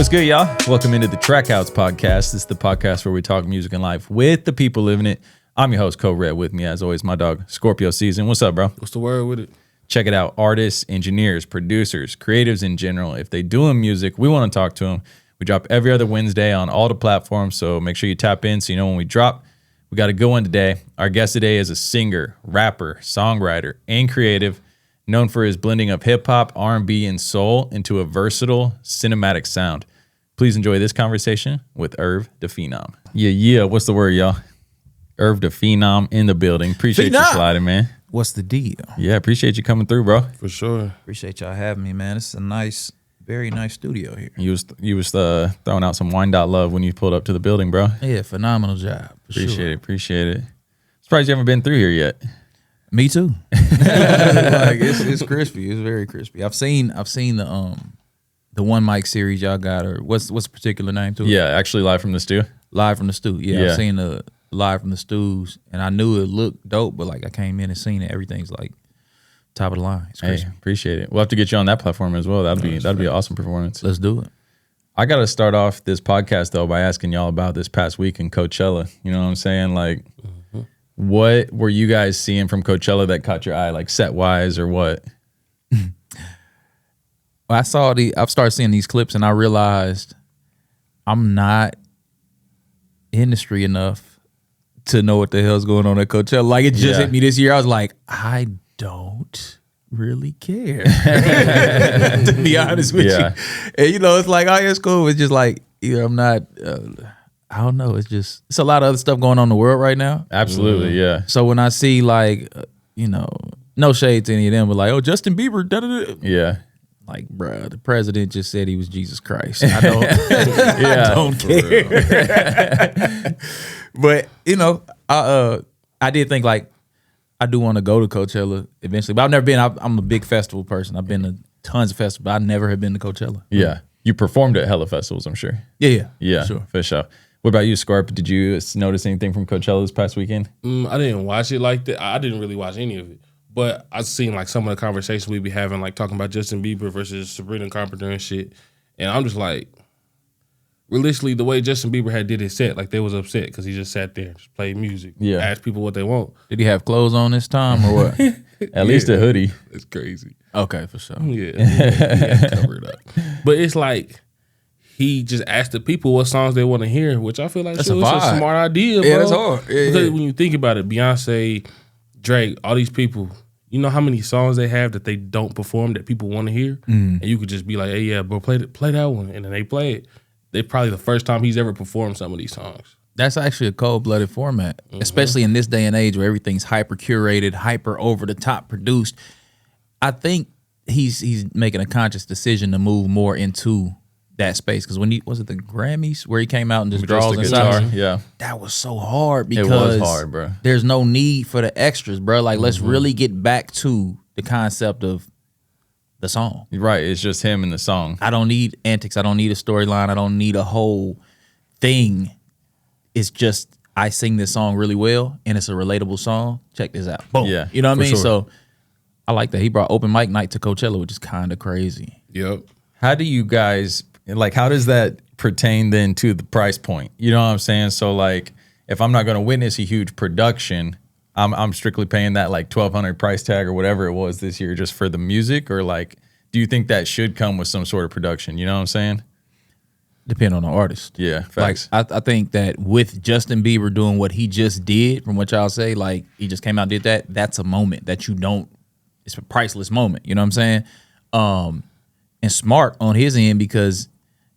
What's good, y'all? Welcome into the TraKCouts podcast. This is the podcast where we talk music and life with the people living it. I'm your host, Code Red. With me, as always, my dog, Scorpio Season. What's up, bro? What's the word with it? Check it out. Artists, engineers, producers, creatives in general. If they doing music, we want to talk to them. We drop every other Wednesday on all the platforms, so make sure you tap in so you know when we drop. We got a good one today. Our guest today is a singer, rapper, songwriter, and creative, known for his blending of hip-hop, R&B, and soul into a versatile cinematic sound. Please enjoy this conversation with Irv Da PHENOM. Yeah. What's the word, y'all? Irv Da PHENOM in the building. Appreciate you sliding, man. What's the deal? Yeah, appreciate you coming through, bro. For sure. Appreciate y'all having me, man. It's a nice, very nice studio here. You was throwing out some wine dot love when you pulled up to the building, bro. Yeah, phenomenal job. Appreciate it. Surprised you haven't been through here yet. Me too. Like it's crispy. It's very crispy. I've seen the one mic series y'all got, or what's the particular name to it? Yeah, actually live from the stew. Live from the Stew. Yeah, Yeah. I've seen the Live from the Stews, and I knew it looked dope, but like I came in and seen it, everything's like top of the line. It's Hey, crispy. appreciate it. We'll have to get you on that platform as well. That'd be an awesome performance. Let's do it. I got to start off this podcast though by asking y'all about this past week in Coachella. You know what I'm saying? Like, what were you guys seeing from Coachella that caught your eye, like set wise or what? I've started seeing these clips, and I realized I'm not industry enough to know what the hell's going on at Coachella. Like, it just hit me this year. I was like, I don't really care, to be honest with you. And it's like, oh, yeah, it's cool. It's just like, I'm not. I don't know. It's a lot of other stuff going on in the world right now. Absolutely, yeah. So when I see like, no shade to any of them, but like, oh, Justin Bieber, da-da-da. Yeah. Like, bruh, the president just said he was Jesus Christ. I don't, I don't care. But I did think like I do want to go to Coachella eventually, but I've never been. I'm a big festival person. I've been to tons of festivals, but I never have been to Coachella. Yeah. You performed at hella festivals, I'm sure. Yeah, Sure. For sure. What about you, Scarp? Did you notice anything from Coachella this past weekend? I didn't watch it like that. I didn't really watch any of it. But I seen like some of the conversations we be having, like talking about Justin Bieber versus Sabrina Carpenter and shit. And I'm just like, realistically, the way Justin Bieber had did his set, like they was upset because he just sat there and just played music. Yeah. Asked people what they want. Did he have clothes on this time or what? At least a hoodie. It's crazy. Okay, for sure. Yeah. He had to cover it up. But it's like, he just asked the people what songs they want to hear, which I feel like That's it's a a vibe. smart idea, bro. Yeah, that's hard. Yeah, because yeah. when you think about it, Beyonce, Drake, all these people, you know how many songs they have that they don't perform that people want to hear? And you could just be like, hey, yeah, bro, play that one. And then they play it. They probably the first time he's ever performed some of these songs. That's actually a cold-blooded format, especially in this day and age where everything's hyper curated, hyper over the top produced. I think he's making a conscious decision to move more into that space, because when was it the Grammys where he came out and just draws the inside? guitar. Yeah. That was so hard because It was hard, bro. There's no need for the extras, bro. Like, let's really get back to the concept of the song. Right. It's just him and the song. I don't need antics. I don't need a storyline. I don't need a whole thing. It's just I sing this song really well, and it's a relatable song. Check this out. Boom. Yeah, You know what I for mean? sure. So I like that. He brought open mic night to Coachella, which is kind of crazy. Yep. How do you guys, like, how does that pertain then to the price point? You know what I'm saying? So, like, if I'm not going to witness a huge production, I'm strictly paying that, like, $1,200 price tag or whatever it was this year just for the music? Or, like, do you think that should come with some sort of production? You know what I'm saying? Depending on the artist. Yeah, Like, facts. I think that with Justin Bieber doing what he just did, from what y'all say, like, he just came out and did that, that's a moment that you don't, it's a priceless moment. You know what I'm saying? And smart on his end, because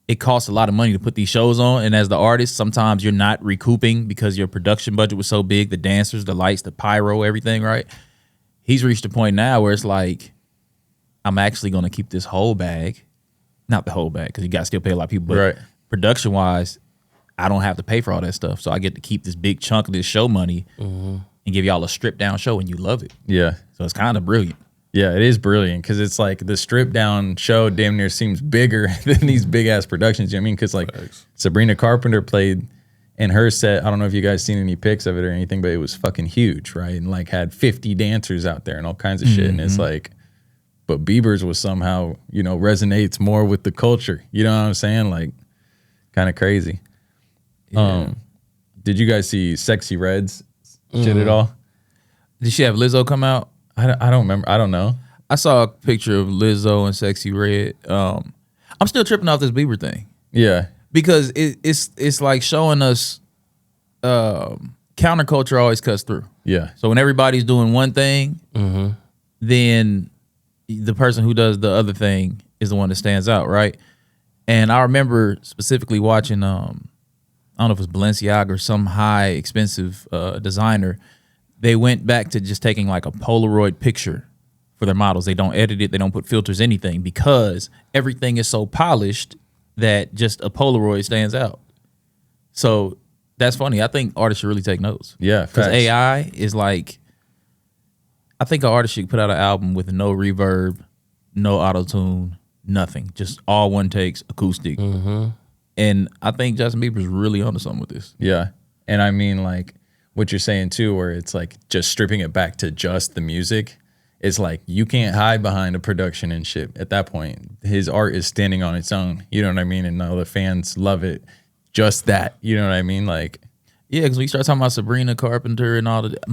it costs a lot of money to put these shows on. And as the artist, sometimes you're not recouping because your production budget was so big, the dancers, the lights, the pyro, everything, right? He's reached a point now where it's like, I'm actually going to keep this whole bag. Not the whole bag, because you got to still pay a lot of people. But Right. production-wise, I don't have to pay for all that stuff. So I get to keep this big chunk of this show money and give y'all a stripped-down show, and you love it. Yeah. So it's kind of brilliant. Yeah, it is brilliant because it's like the stripped down show damn near seems bigger than these big ass productions. You know what I mean? Because like Sabrina Carpenter played in her set. I don't know if you guys seen any pics of it or anything, but it was fucking huge, right? And like had 50 dancers out there and all kinds of shit. And it's like, but Bieber's was somehow, resonates more with the culture. You know what I'm saying? Like, kind of crazy. Yeah. Did you guys see Sexy Red's shit at all? Did she have Lizzo come out? I don't remember. I don't know. I saw a picture of Lizzo and Sexy Red. I'm still tripping off this Bieber thing Yeah. because it's like showing us counterculture always cuts through. Yeah. So when everybody's doing one thing, then the person who does the other thing is the one that stands out, right? And I remember specifically watching, I don't know if it was Balenciaga or some high expensive designer. They went back to just taking like a Polaroid picture for their models. They don't edit it. They don't put filters, anything, because everything is so polished that just a Polaroid stands out. So that's funny. I think artists should really take notes. Yeah. Because Facts. AI is like, I think an artist should put out an album with no reverb, no auto-tune, nothing. Just all one takes, acoustic. And I think Justin Bieber's really onto something with this. Yeah. And I mean, like, what you're saying too, where it's like just stripping it back to just the music. It's like you can't hide behind a production and shit. At that point, his art is standing on its own. You know what I mean? And all the fans love it. Just that. You know what I mean? Like, Yeah, because when you start talking about Sabrina Carpenter and all that,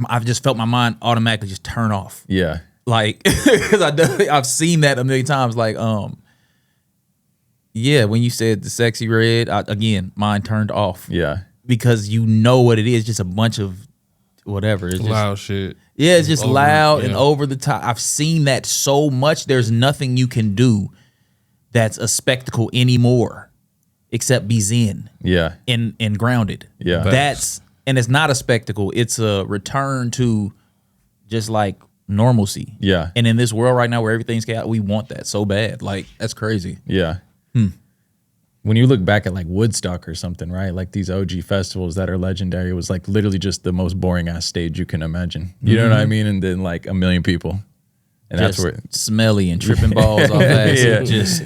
I've just felt my mind automatically just turn off. yeah. Like, because I've seen that a million times. Like, yeah, when you said the Sexy Red, again, mine turned off. Yeah. Because you know what it is, just a bunch of whatever. It's just, Loud shit. yeah, it's just Over, loud yeah. and over the top. I've seen that so much. There's nothing you can do that's a spectacle anymore except be zen Yeah. and grounded. Yeah. And it's not a spectacle. It's a return to just like normalcy. Yeah. And in this world right now where everything's chaotic, we want that so bad. Like, that's crazy. Yeah. When you look back at like Woodstock or something, right? Like these OG festivals that are legendary, it was like literally just the most boring ass stage you can imagine. You know what I mean? And then like a million people. And Just that's where smelly and tripping balls off that. Yeah. Just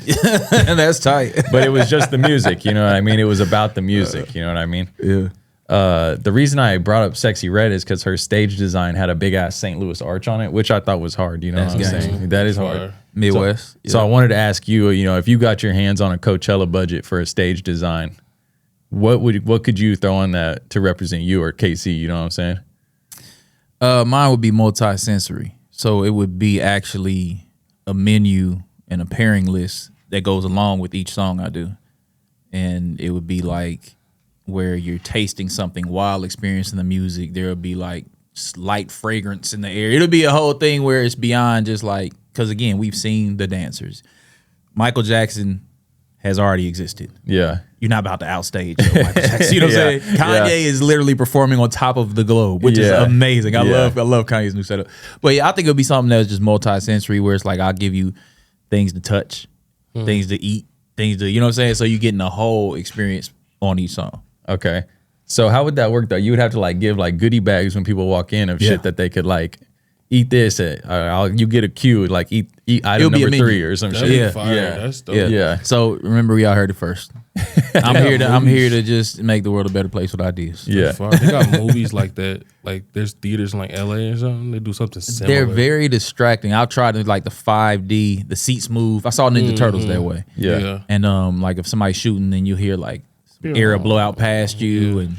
and that's tight. but it was just the music, you know what I mean? It was about the music, you know what I mean? Yeah. The reason I brought up Sexy Red is because her stage design had a big ass St. Louis arch on it, which I thought was hard. You know That's what I'm gangster. saying? That is Fire. hard. Midwest. So I wanted to ask you, if you got your hands on a Coachella budget for a stage design, what could you throw on that to represent you or KC? You know what I'm saying? Mine would be multi-sensory. So it would be actually a menu and a pairing list that goes along with each song I do. And it would be like where you're tasting something while experiencing the music. There would be like slight fragrance in the air. It'll be a whole thing where it's beyond just like, because again, we've seen the dancers. Michael Jackson has already existed. Yeah. You're not about to outstage Michael Jackson. You know what I'm Yeah. saying? Kanye is literally performing on top of the globe, which is Yeah. amazing. I Yeah. love Kanye's new setup. But yeah, I think it'll be something that's just multi-sensory, where it's like I'll give you things to touch, things to eat, things to, you know what I'm saying? So you're getting the whole experience on each song. Okay. So how would that work though? You would have to like give like goodie bags when people walk in of Yeah. shit that they could like eat this. You get a cue like eat item It'll be a number 3 menu. or some That'd shit. be Yeah. fire. Yeah. That's dope. Yeah. Yeah. So remember, we all heard it first. I'm here to just make the world a better place with ideas. Yeah. Fire. They got movies like that. Like there's theaters in like LA or something. They do something similar. They're very distracting. I'll try to like the 5D, the seats move. I saw Ninja Turtles that way. Yeah. And like if somebody's shooting, then you hear like air blow out past you and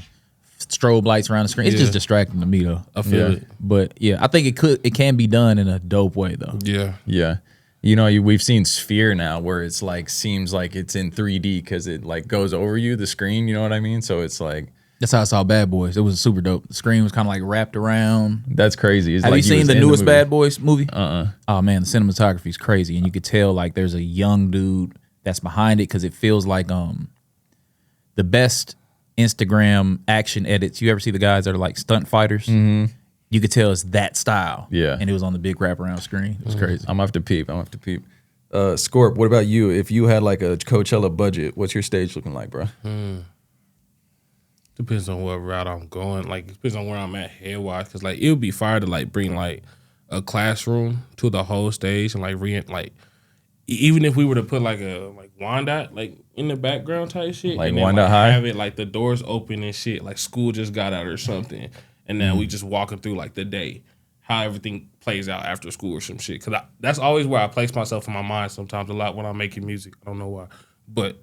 strobe lights around the screen. It's Yeah. just distracting to me though. I feel Yeah. it. But yeah, I think it can be done in a dope way though. Yeah. Yeah. We've seen Sphere now where it's like seems like it's in 3D because it like goes over you, the screen, you know what I mean? So it's like That's how I saw Bad Boys. It was super dope. The screen was kind of like wrapped around. that's crazy. It's Have like you seen was the in newest movie. Bad Boys movie? Uh-uh. Oh man, the cinematography is crazy, and you could tell like there's a young dude that's behind it because it feels like the best Instagram action edits. You ever see the guys that are like stunt fighters? Mm-hmm. You could tell it's that style. Yeah. And it was on the big wraparound screen. It was crazy. I'm gonna have to peep. Scorp, what about you? If you had like a Coachella budget, what's your stage looking like, bro? Depends on what route I'm going. Like, it depends on where I'm at head wise. Because like it would be fire to like bring like a classroom to the whole stage and like even if we were to put like a like Wyandotte like in the background type shit, Like and then, Wyandotte High? have it like the doors open and shit, like school just got out or something, and then we just walking through like the day. how everything plays out after school or some shit. Because that's always where I place myself in my mind sometimes a lot when I'm making music. I don't know why. But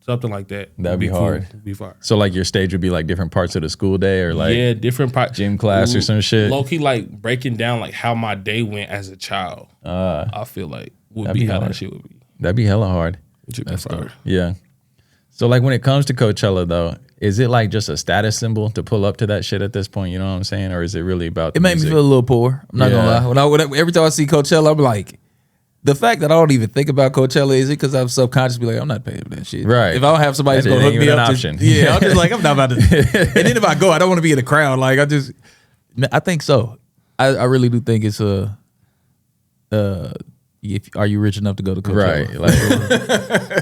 something like that. That'd be hard. Cool. It'd be fire. So like your stage would be like different parts of the school day or like different gym class or some shit. Low key like breaking down like how my day went as a child. I feel like would be how that shit would be. That'd be hella hard. That's fire. Yeah. So like when it comes to Coachella though, is it like just a status symbol to pull up to that shit at this point? You know what I'm saying? Or is it really about It made me feel a little poor. I'm not gonna lie. Every time I see Coachella, I'm like, the fact that I don't even think about Coachella, is it because I'm subconsciously like, I'm not paying for that shit. Right. If I don't have somebody who's gonna hook me up, I'm just like, I'm not about to. And then if I go, I don't want to be in the crowd. Like I think so. I really do think it's are you rich enough to go to Coachella? Right. Like,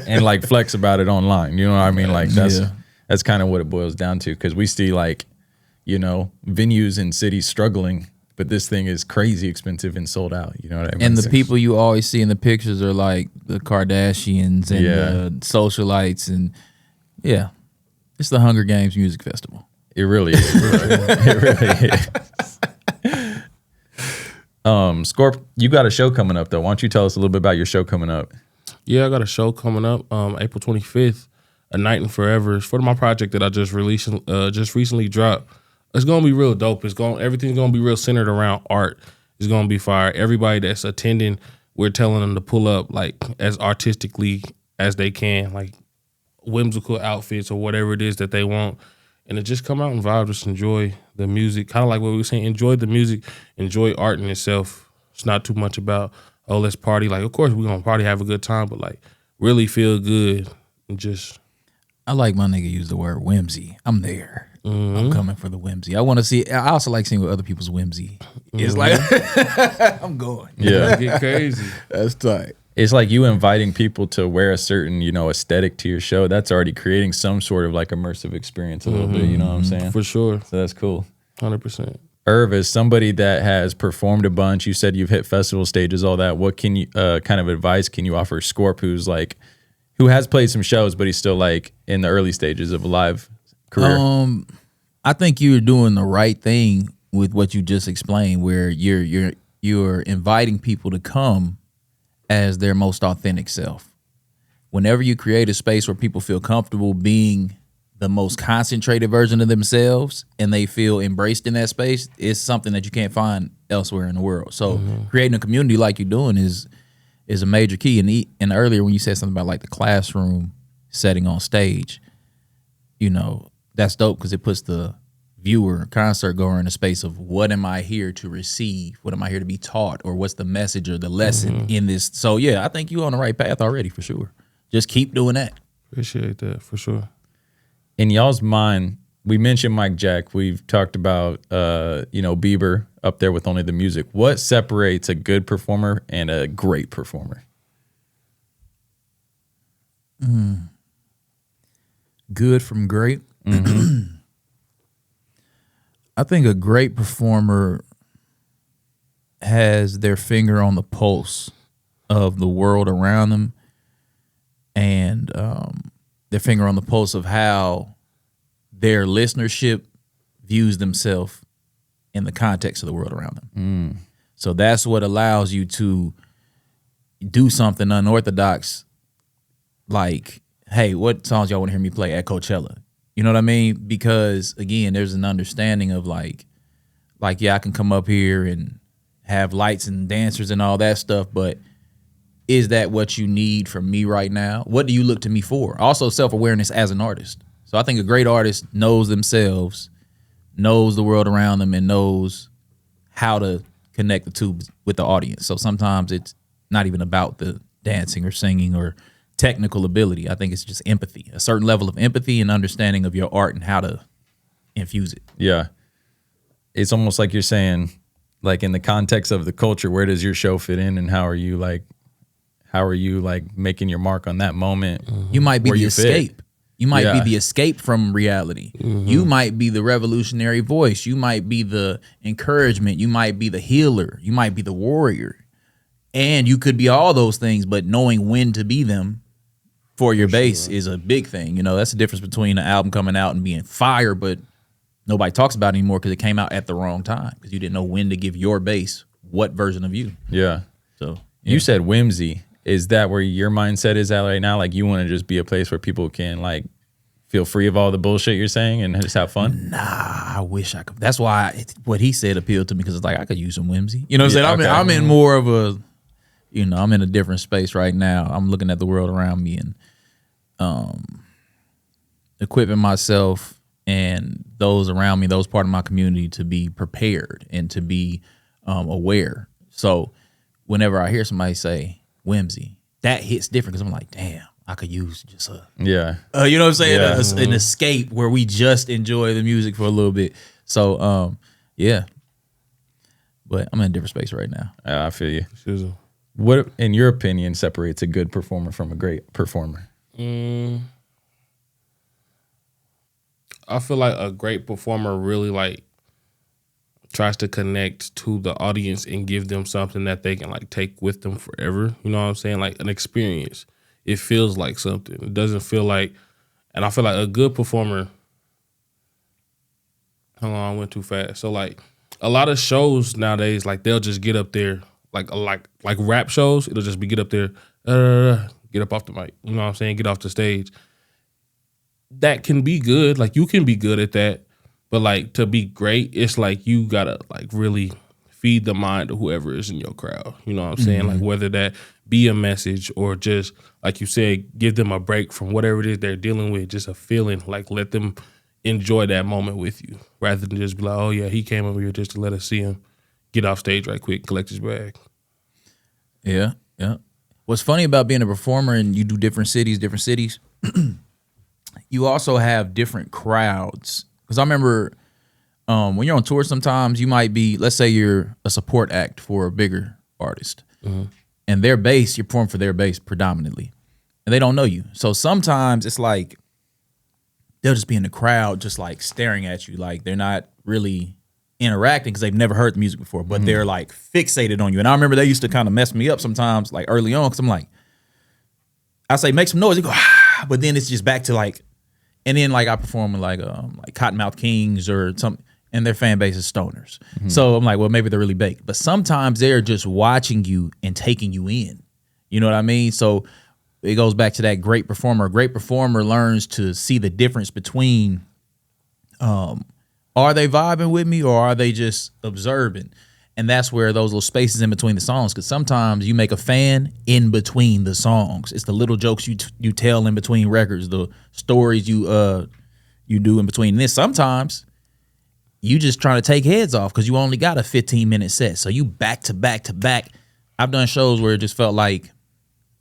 and like flex about it online. You know what I mean? Like that's kind of what it boils down to. Because we see like, you know, venues in cities struggling, but this thing is crazy expensive and sold out. You know what I mean? And the people you always see in the pictures are like the Kardashians and the socialites, and it's the Hunger Games Music Festival. It really is. It really is. Scorp, you got a show coming up though. Why don't you tell us a little bit about your show coming up? Yeah, I got a show coming up April 25th, A Night and Forever. It's for my project that I just released, just recently dropped. It's gonna be real dope. Everything's gonna be real centered around art. It's gonna be fire. Everybody that's attending, we're telling them to pull up like as artistically as they can, like whimsical outfits or whatever it is that they want, and to just come out and vibe, just enjoy the music. Kind of like what we were saying, enjoy the music, enjoy art in itself. It's not too much about, oh, let's party. Like, of course we're gonna party, have a good time, but like really feel good and just. I like my nigga use the word whimsy. I'm there. I'm coming for the whimsy. I want to see. I also like seeing what other people's whimsy is like. I'm going. Yeah, get crazy. That's tight. It's like you inviting people to wear a certain, you know, aesthetic to your show. That's already creating some sort of like immersive experience a little bit. You know what I'm saying? For sure. So that's cool. 100%. Irv, as somebody that has performed a bunch, you said you've hit festival stages, all that. What can you kind of advice can you offer Scorp, who has played some shows, but he's still like in the early stages of a live career? I think you're doing the right thing with what you just explained, where you're inviting people to come as their most authentic self. Whenever you create a space where people feel comfortable being the most concentrated version of themselves and they feel embraced in that space, it's something that you can't find elsewhere in the world. So creating a community like you're doing is a major key. And earlier when you said something about like the classroom setting on stage, you know, that's dope because it puts the viewer, concert goer in a space of what am I here to receive? What am I here to be taught? Or what's the message or the lesson in this? So yeah, I think you're on the right path already for sure. Just keep doing that. Appreciate that for sure. In y'all's mind, we mentioned Mike Jack. We've talked about, Bieber up there with Only the Music. What separates a good performer and a great performer? Good from great. I think a great performer has their finger on the pulse of the world around them and their finger on the pulse of how their listenership views themselves in the context of the world around them. So that's what allows you to do something unorthodox like, hey, what songs y'all want to hear me play at Coachella? You know what I mean? Because again, there's an understanding of like, yeah, I can come up here and have lights and dancers and all that stuff, but is that what you need from me right now? What do you look to me for? Also self-awareness as an artist. So I think a great artist knows themselves, knows the world around them, and knows how to connect the two with the audience. So sometimes it's not even about the dancing or singing or technical ability. I think it's just empathy, a certain level of empathy and understanding of your art and how to infuse it. Yeah. It's almost like you're saying, like in the context of the culture, where does your show fit in and how are you making your mark on that moment? You might be the escape. Fit? You might be the escape from reality. You might be the revolutionary voice. You might be the encouragement. You might be the healer. You might be the warrior. And you could be all those things, but knowing when to be them for your base is a big thing. You know, that's the difference between an album coming out and being fire, but nobody talks about it anymore because it came out at the wrong time because you didn't know when to give your base what version of you. Yeah. So You said whimsy. Is that where your mindset is at right now? Like you want to just be a place where people can like feel free of all the bullshit you're saying and just have fun? Nah, I wish I could. That's why what he said appealed to me because it's like I could use some whimsy. You know what I'm saying? I'm in more of a, I'm in a different space right now. I'm looking at the world around me and equipping myself and those around me, those part of my community to be prepared and to be aware. So whenever I hear somebody say whimsy, that hits different because I'm like, damn, I could use just you know what I'm saying? An escape where we just enjoy the music for a little bit. So, but I'm in a different space right now. I feel you. What, in your opinion, separates a good performer from a great performer? I feel like a great performer really like tries to connect to the audience and give them something that they can like take with them forever. You know what I'm saying? Like an experience. It feels like something. It doesn't feel like, and I feel like a good performer. Hold on, I went too fast. So like a lot of shows nowadays, like they'll just get up there, like rap shows. It'll just be get up there, get up off the mic. You know what I'm saying? Get off the stage. That can be good. Like you can be good at that. But like to be great, it's like you gotta like really feed the mind of whoever is in your crowd. You know what I'm saying? Like whether that be a message or just like you said, give them a break from whatever it is they're dealing with, just a feeling. Like let them enjoy that moment with you rather than just be like, oh yeah, he came over here just to let us see him get off stage right quick, collect his bag. Yeah. What's funny about being a performer and you do different cities, you also have different crowds. Because I remember when you're on tour, sometimes you might be, let's say you're a support act for a bigger artist. And their base, you're performing for their base predominantly. And they don't know you. So sometimes it's like they'll just be in the crowd just like staring at you. Like they're not really interacting because they've never heard the music before. But they're like fixated on you. And I remember they used to kind of mess me up sometimes like early on because I'm like, I say, make some noise. They go, ah. But then it's just back to like, and then like I perform with like Cottonmouth Kings or something, and their fan base is stoners. So I'm like, well, maybe they're really baked. But sometimes they're just watching you and taking you in. You know what I mean? So it goes back to that great performer. A great performer learns to see the difference between are they vibing with me or are they just observing? And that's where those little spaces in between the songs, because sometimes you make a fan in between the songs. It's the little jokes you tell in between records, the stories you do in between. And then sometimes you just trying to take heads off because you only got a 15-minute set. So you back to back to back. I've done shows where it just felt like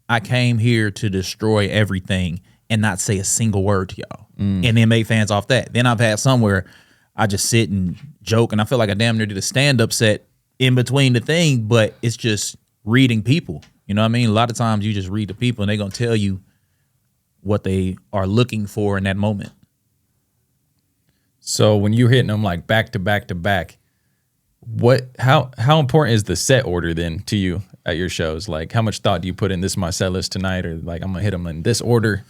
I came here to destroy everything and not say a single word to y'all. And then make fans off that. Then I've had some where I just sit and joke and I feel like I damn near did a stand-up set in between the thing, but it's just reading people. You know what I mean? A lot of times you just read the people and they're going to tell you what they are looking for in that moment. So when you're hitting them like back to back to back, how important is the set order then to you at your shows? Like how much thought do you put in this is my set list tonight, or like I'm gonna hit them in this order?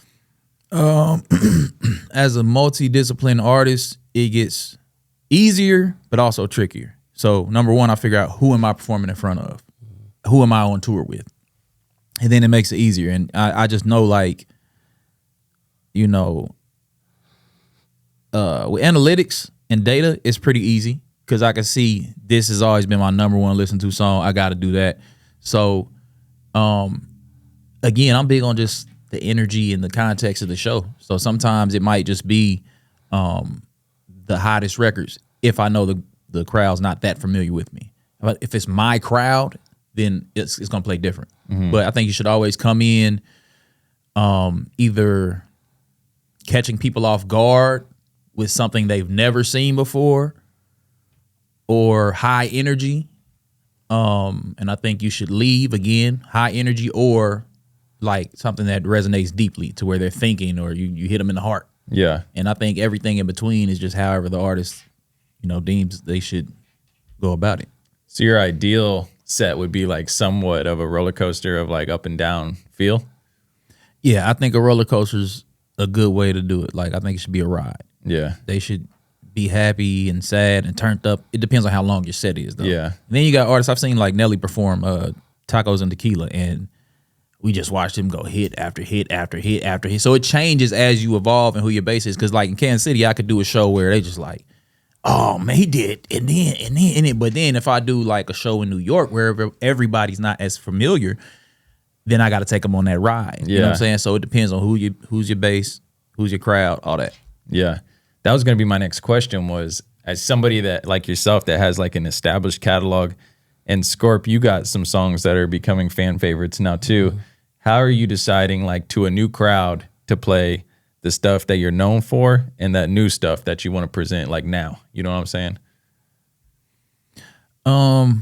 As a multidisciplined artist, it gets easier but also trickier. So number one, I figure out who am I performing in front of? Who am I on tour with? And then it makes it easier. And I just know like, with analytics and data, it's pretty easy because I can see this has always been my number one listened to song. I got to do that. So, again, I'm big on just the energy and the context of the show. So sometimes it might just be the hottest records if I know the crowd's not that familiar with me. But if it's my crowd, then it's going to play different. But I think you should always come in either catching people off guard with something they've never seen before or high energy. And I think you should leave, again, high energy or like something that resonates deeply to where they're thinking or you hit them in the heart. Yeah. And I think everything in between is just however the artist, deems they should go about it. So your ideal set would be like somewhat of a roller coaster of like up and down feel? Yeah, I think a roller coaster's a good way to do it. Like I think it should be a ride. Yeah. They should be happy and sad and turned up. It depends on how long your set is, though. Yeah. And then you got artists. I've seen like Nelly perform Tacos and Tequila, and we just watched him go hit after hit after hit after hit. So it changes as you evolve and who your base is. Because like in Kansas City, I could do a show where they just like, oh man, he did, and then. But then if I do like a show in New York where everybody's not as familiar, then I got to take them on that ride. You know what I'm saying? So it depends on who's your base, who's your crowd, all that. Yeah. That was going to be my next question was, as somebody that like yourself that has like an established catalog, and Scorp, you got some songs that are becoming fan favorites now too. Mm-hmm. How are you deciding like to a new crowd to play the stuff that you're known for and that new stuff that you want to present like now? You know what I'm saying? I'll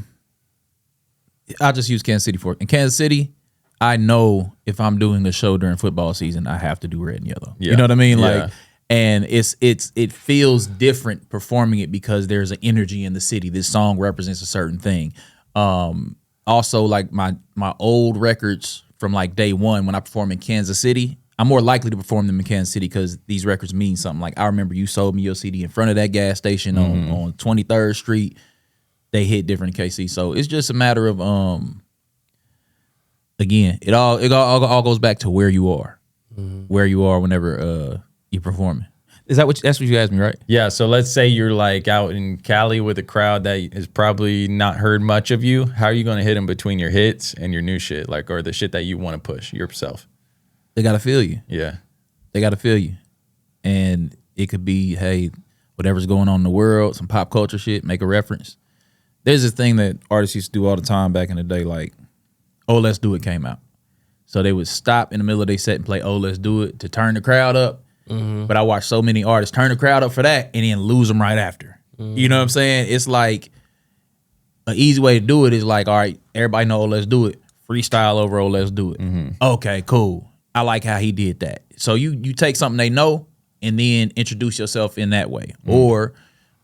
just use Kansas City for it. In Kansas City, I know if I'm doing a show during football season, I have to do red and yellow. Yeah. You know what I mean? Like, and it feels different performing it because there's an energy in the city. This song represents a certain thing. Also, like my old records from like day one when I perform in Kansas City, I'm more likely to perform them in Kansas City because these records mean something. Like I remember you sold me your CD in front of that gas station on 23rd Street. They hit different in KC, so it's just a matter of again, it all goes back to where you are, whenever you performing. That's what you asked me, right? Yeah. So let's say you're like out in Cali with a crowd that has probably not heard much of you. How are you going to hit them between your hits and your new shit, like, or the shit that you want to push yourself? They got to feel you. Yeah. They got to feel you, and it could be, hey, whatever's going on in the world, some pop culture shit, make a reference. There's this thing that artists used to do all the time back in the day, like, "Oh, Let's Do It" came out. So they would stop in the middle of their set and play "Oh, Let's Do It" to turn the crowd up. Mm-hmm. But I watched so many artists turn the crowd up for that and then lose them right after. Mm-hmm. You know what I'm saying? It's like an easy way to do it is like, all right, everybody know "Oh, Let's Do It." Freestyle over "Oh, Let's Do It." Mm-hmm. Okay, cool. I like how he did that. So you take something they know and then introduce yourself in that way. Mm-hmm. Or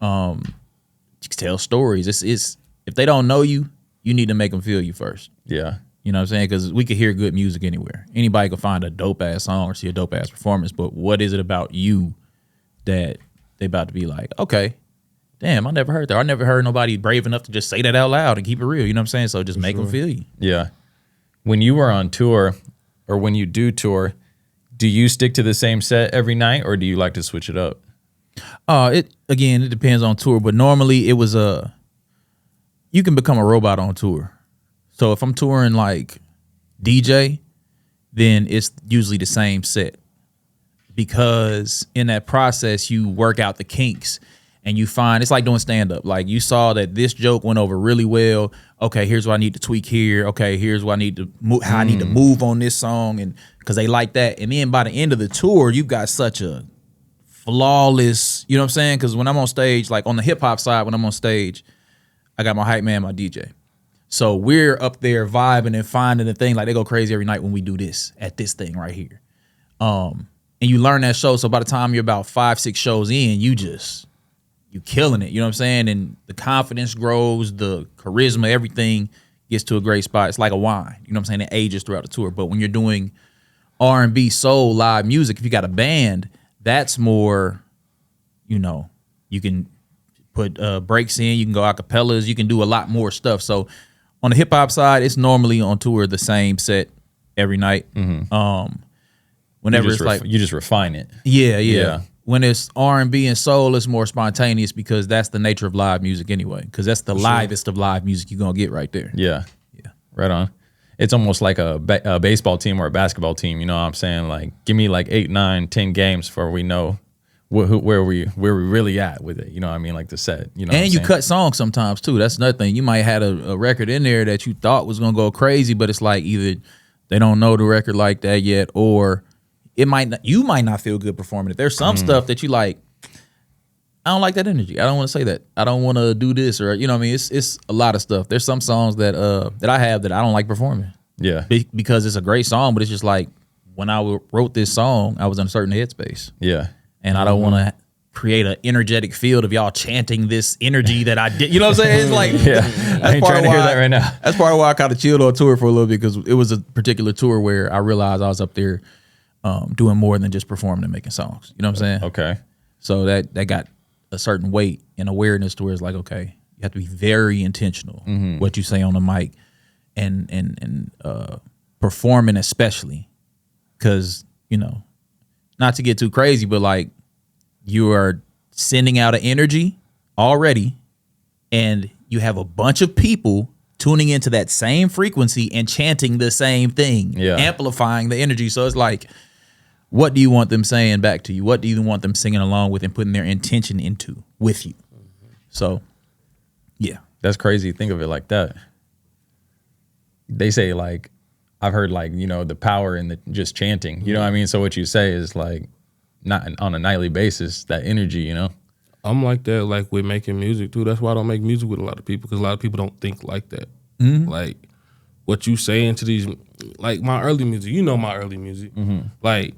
you can tell stories. It's if they don't know you, you need to make them feel you first. Yeah. You know what I'm saying? Because we could hear good music anywhere. Anybody could find a dope-ass song or see a dope-ass performance, but what is it about you that they about to be like, okay, damn, I never heard that. I never heard nobody brave enough to just say that out loud and keep it real. You know what I'm saying? So just make them feel you. Yeah. When you are on tour or when you do tour, do you stick to the same set every night or do you like to switch it up? It depends on tour, but normally it was you can become a robot on tour. So if I'm touring like DJ, then it's usually the same set because in that process you work out the kinks and you find it's like doing stand up. Like you saw that this joke went over really well. Okay, here's what I need to tweak here. Okay, here's what I need to move, how I need to move on this song, and because they like that. And then by the end of the tour, you got such a flawless. You know what I'm saying? Because when I'm on stage, like on the hip hop side, when I'm on stage, I got my hype man, my DJ. So we're up there vibing and finding the thing. Like they go crazy every night when we do this at this thing right here. And you learn that show. So by the time you're about 5-6 shows in, you killing it. You know what I'm saying? And the confidence grows, the charisma, everything gets to a great spot. It's like a wine. You know what I'm saying? It ages throughout the tour. But when you're doing R&B, soul, live music, if you got a band, that's more, you can put breaks in, you can go acapellas, you can do a lot more stuff. So on the hip hop side, it's normally on tour the same set every night. Mm-hmm. Whenever it's like you just refine it. Yeah. When it's R&B and soul, it's more spontaneous because that's the nature of live music anyway. Because that's the livest of live music you're gonna get right there. Yeah. Right on. It's almost like a baseball team or a basketball team. You know what I'm saying? Like, give me like 8, 9, 10 games before we know where we really at with it. You know what I mean? Like the set. You know. And you cut songs sometimes too. That's another thing. You might have a record in there that you thought was gonna go crazy, but it's like either they don't know the record like that yet, or you might not feel good performing it. There's some stuff that you like. I don't like that energy. I don't want to say that. I don't want to do this, or you know what I mean. It's a lot of stuff. There's some songs that I have that I don't like performing. Yeah, because it's a great song, but it's just like when I wrote this song, I was in a certain headspace. Yeah, and I don't want to create an energetic field of y'all chanting this energy that I did. You know what I'm saying? It's like I ain't trying to hear that right now. That's part of why I kind of chilled on tour for a little bit because it was a particular tour where I realized I was up there doing more than just performing and making songs. You know what I'm saying? Okay. So that got a certain weight and awareness to where it's like, okay, you have to be very intentional what you say on the mic and performing, especially because, you know, not to get too crazy, but like you are sending out an energy already and you have a bunch of people tuning into that same frequency and chanting the same thing, amplifying the energy. So it's like, what do you want them saying back to you? What do you want them singing along with and putting their intention into with you? So, yeah. That's crazy. Think of it like that. They say, like, I've heard, like, you know, the power in the just chanting. You know what I mean? So what you say is, like, not on a nightly basis, that energy, you know? I'm like that, like, with making music, too. That's why I don't make music with a lot of people, because a lot of people don't think like that. Like, what you say into these, like, my early music, you know my early music. Like,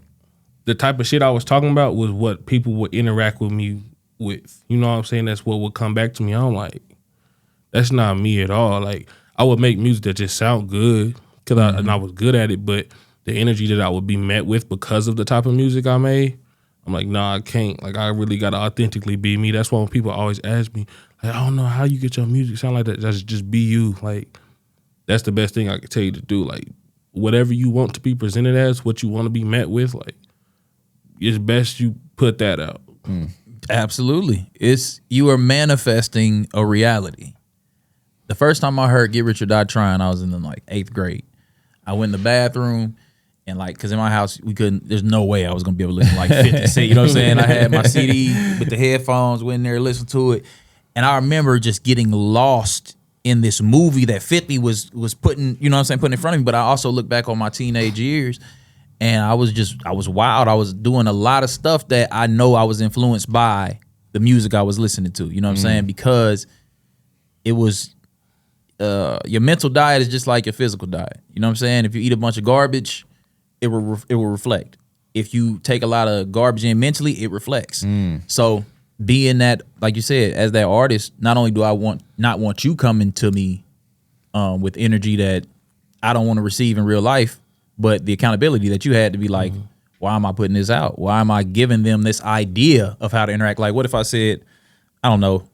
the type of shit I was talking about was what people would interact with me with. You know what I'm saying? That's what would come back to me. I'm like, that's not me at all. Like, I would make music that just sound good because I was good at it, but the energy that I would be met with because of the type of music I made, I'm like, nah, I can't. Like, I really got to authentically be me. That's why when people always ask me, like, I don't know how you get your music sound like that. Just be you. Like, that's the best thing I could tell you to do. Like, whatever you want to be presented as, what you want to be met with, like, it's best you put that out. Absolutely. You are manifesting a reality. The first time I heard Get Rich or Die Trying, I was in like 8th grade. I went in the bathroom and like, cause in my house, there's no way I was gonna be able to listen to like 50 Cent, you know what I'm saying? I had my CD with the headphones, went in there, listened to it. And I remember just getting lost in this movie that 50 was putting, you know what I'm saying, putting in front of me. But I also look back on my teenage years and I was wild. I was doing a lot of stuff that I know I was influenced by the music I was listening to, you know what I'm saying? Because it was, your mental diet is just like your physical diet. You know what I'm saying? If you eat a bunch of garbage, it will reflect. If you take a lot of garbage in mentally, it reflects. So being that, like you said, as that artist, not only do I not want you coming to me with energy that I don't want to receive in real life, but the accountability that you had to be like, why am I putting this out? Why am I giving them this idea of how to interact? Like, what if I said, I don't know,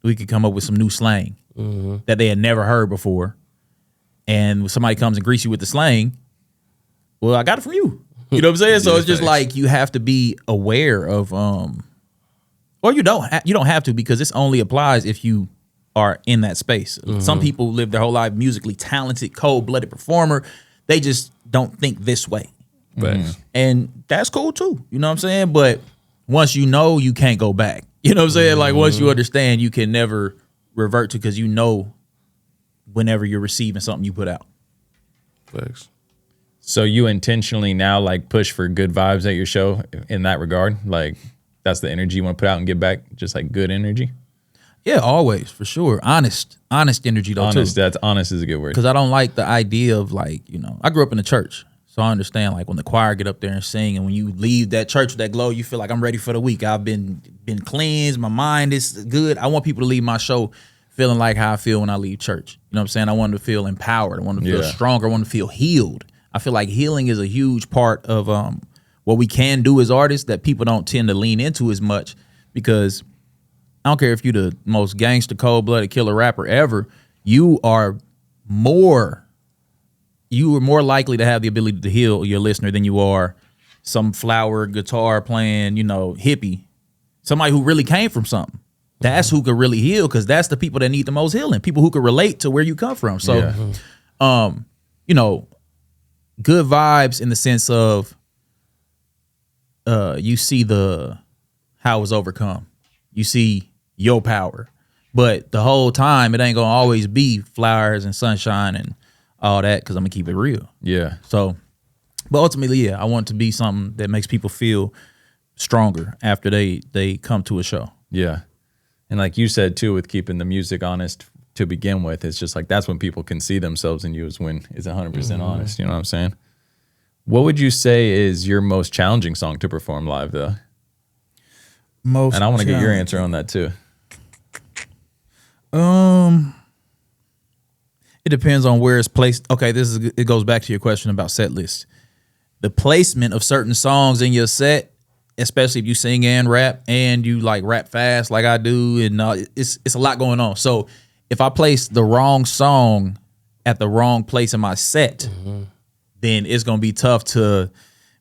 we could come up with some new slang that they had never heard before, and when somebody comes and greets you with the slang, well, I got it from you. You know what I'm saying? So it's just like you have to be aware of, or you don't have to, because this only applies if you are in that space. Some people live their whole life musically talented, cold-blooded performer. They just don't think this way. And that's cool too. You know what I'm saying? But once you know, you can't go back. You know what I'm saying? Like once you understand, you can never revert to, because you know whenever you're receiving something you put out. Thanks. So you intentionally now like push for good vibes at your show in that regard? Like that's the energy you want to put out and give back, just like good energy? Yeah, always, for sure. Honest energy though, honest, too. That's honest is a good word. Because I don't like the idea of like, you know, I grew up in the church. So I understand like when the choir get up there and sing, and when you leave that church with that glow, you feel like I'm ready for the week. I've been cleansed. My mind is good. I want people to leave my show feeling like how I feel when I leave church. You know what I'm saying? I want to feel empowered. I want to feel stronger. I want to feel healed. I feel like healing is a huge part of what we can do as artists that people don't tend to lean into as much, because I don't care if you're the most gangster, cold-blooded killer rapper ever, you are more likely to have the ability to heal your listener than you are some flower guitar playing, you know, hippie. Somebody who really came from something. That's who could really heal, because that's the people that need the most healing. People who could relate to where you come from. So, you know, good vibes in the sense of you see how it was overcome. You see your power. But the whole time, it ain't going to always be flowers and sunshine and all that, because I'm going to keep it real. Yeah. So, but ultimately, yeah, I want it to be something that makes people feel stronger after they come to a show. Yeah. And like you said, too, with keeping the music honest to begin with, it's just like that's when people can see themselves in you, is when it's 100% honest. You know what I'm saying? What would you say is your most challenging song to perform live, though? And I want to get your answer on that, too. It depends on where it's placed. Okay, it goes back to your question about set list. The placement of certain songs in your set especially if you sing and rap and you like rap fast like I do, and it's a lot going on. So if I place the wrong song at the wrong place in my set, then it's gonna be tough to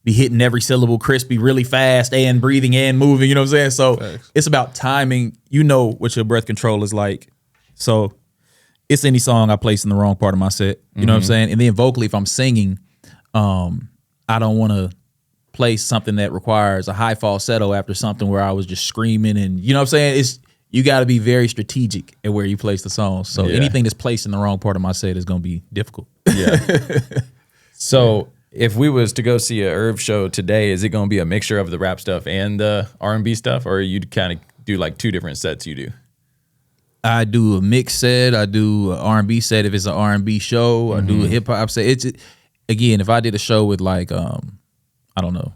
be hitting every syllable crispy really fast and breathing and moving. You know what I'm saying? So it's about timing. You know what your breath control is like. So it's any song I place in the wrong part of my set. You know what I'm saying? And then vocally, if I'm singing, I don't want to play something that requires a high falsetto after something where I was just screaming, and you know what I'm saying? You got to be very strategic at where you place the songs. So anything that's placed in the wrong part of my set is going to be difficult. Yeah. So if we was to go see a Irv show today, is it going to be a mixture of the rap stuff and the R&B stuff, or you'd kind of do like two different sets you do? I do a mix set. I do an R&B set if it's an R&B show. I do a hip hop set. It's again, if I did a show with like I don't know,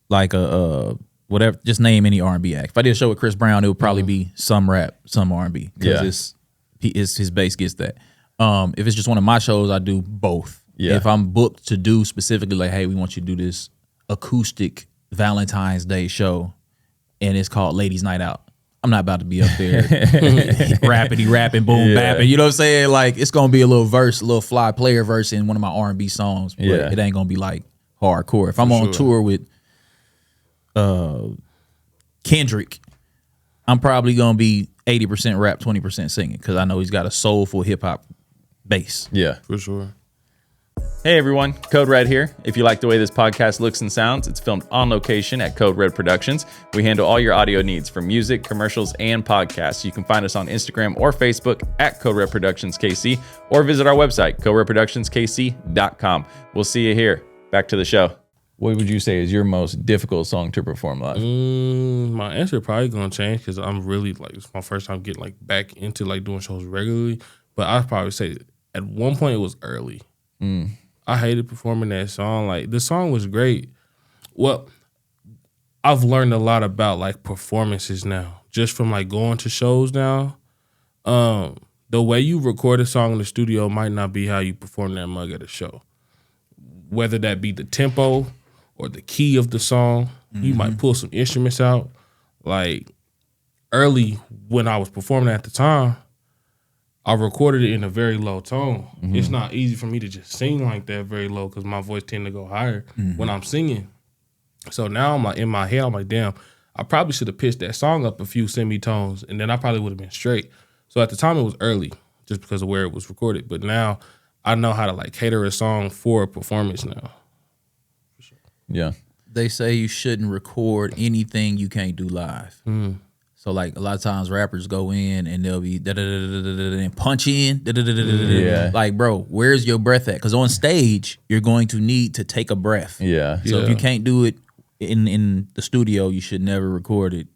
like a whatever, just name any R&B act. If I did a show with Chris Brown, it would probably be some rap, some R&B, because his bass gets that. If it's just one of my shows, I do both. Yeah. If I'm booked to do specifically like, hey, we want you to do this acoustic Valentine's Day show, and it's called Ladies Night Out, I'm not about to be up there rapping, boom, bapping. You know what I'm saying? Like, it's gonna be a little verse, a little fly player verse in one of my R&B songs, but it ain't gonna be like hardcore. If I'm on tour with Kendrick, I'm probably gonna be 80% rap, 20% singing, because I know he's got a soulful hip hop bass. Yeah, for sure. Hey everyone, Code Red here. If you like the way this podcast looks and sounds, it's filmed on location at Code Red Productions. We handle all your audio needs for music, commercials, and podcasts. You can find us on Instagram or Facebook at Code Red Productions KC, or visit our website, coderedproductionskc.com. We'll see you here. Back to the show. What would you say is your most difficult song to perform live? My answer probably gonna change because I'm really like, it's my first time getting like back into like doing shows regularly. But I'd probably say at one point it was Early. I hated performing that song. Like, the song was great. Well, I've learned a lot about like performances now, just from like going to shows now. The way you record a song in the studio might not be how you perform that mug at a show. Whether that be the tempo or the key of the song, you might pull some instruments out. Like, Early, when I was performing at the time, I recorded it in a very low tone. It's not easy for me to just sing like that very low because my voice tends to go higher when I'm singing. So now I'm like, in my head, I'm like, damn, I probably should have pitched that song up a few semitones, and then I probably would have been straight. So at the time it was Early just because of where it was recorded. But now I know how to like cater a song for a performance now. For sure. Yeah. They say you shouldn't record anything you can't do live. So like a lot of times rappers go in and they'll be and punch in. Like, bro, where's your breath at? Because on stage, you're going to need to take a breath. Yeah. So if you can't do it in the studio, you should never record it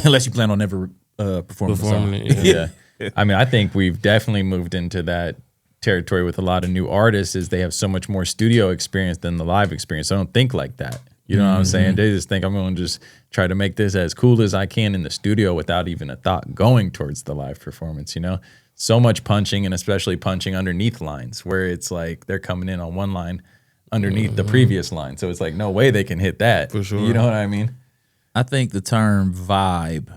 unless you plan on never performing the song. Yeah. I mean, I think we've definitely moved into that territory with a lot of new artists is they have so much more studio experience than the live experience. I don't think like that. You know what I'm saying? They just think I'm going to just try to make this as cool as I can in the studio without even a thought going towards the live performance, you know? So much punching, and especially punching underneath lines where it's like they're coming in on one line underneath the previous line. So it's like, no way they can hit that. For sure. You know what I mean? I think the term vibe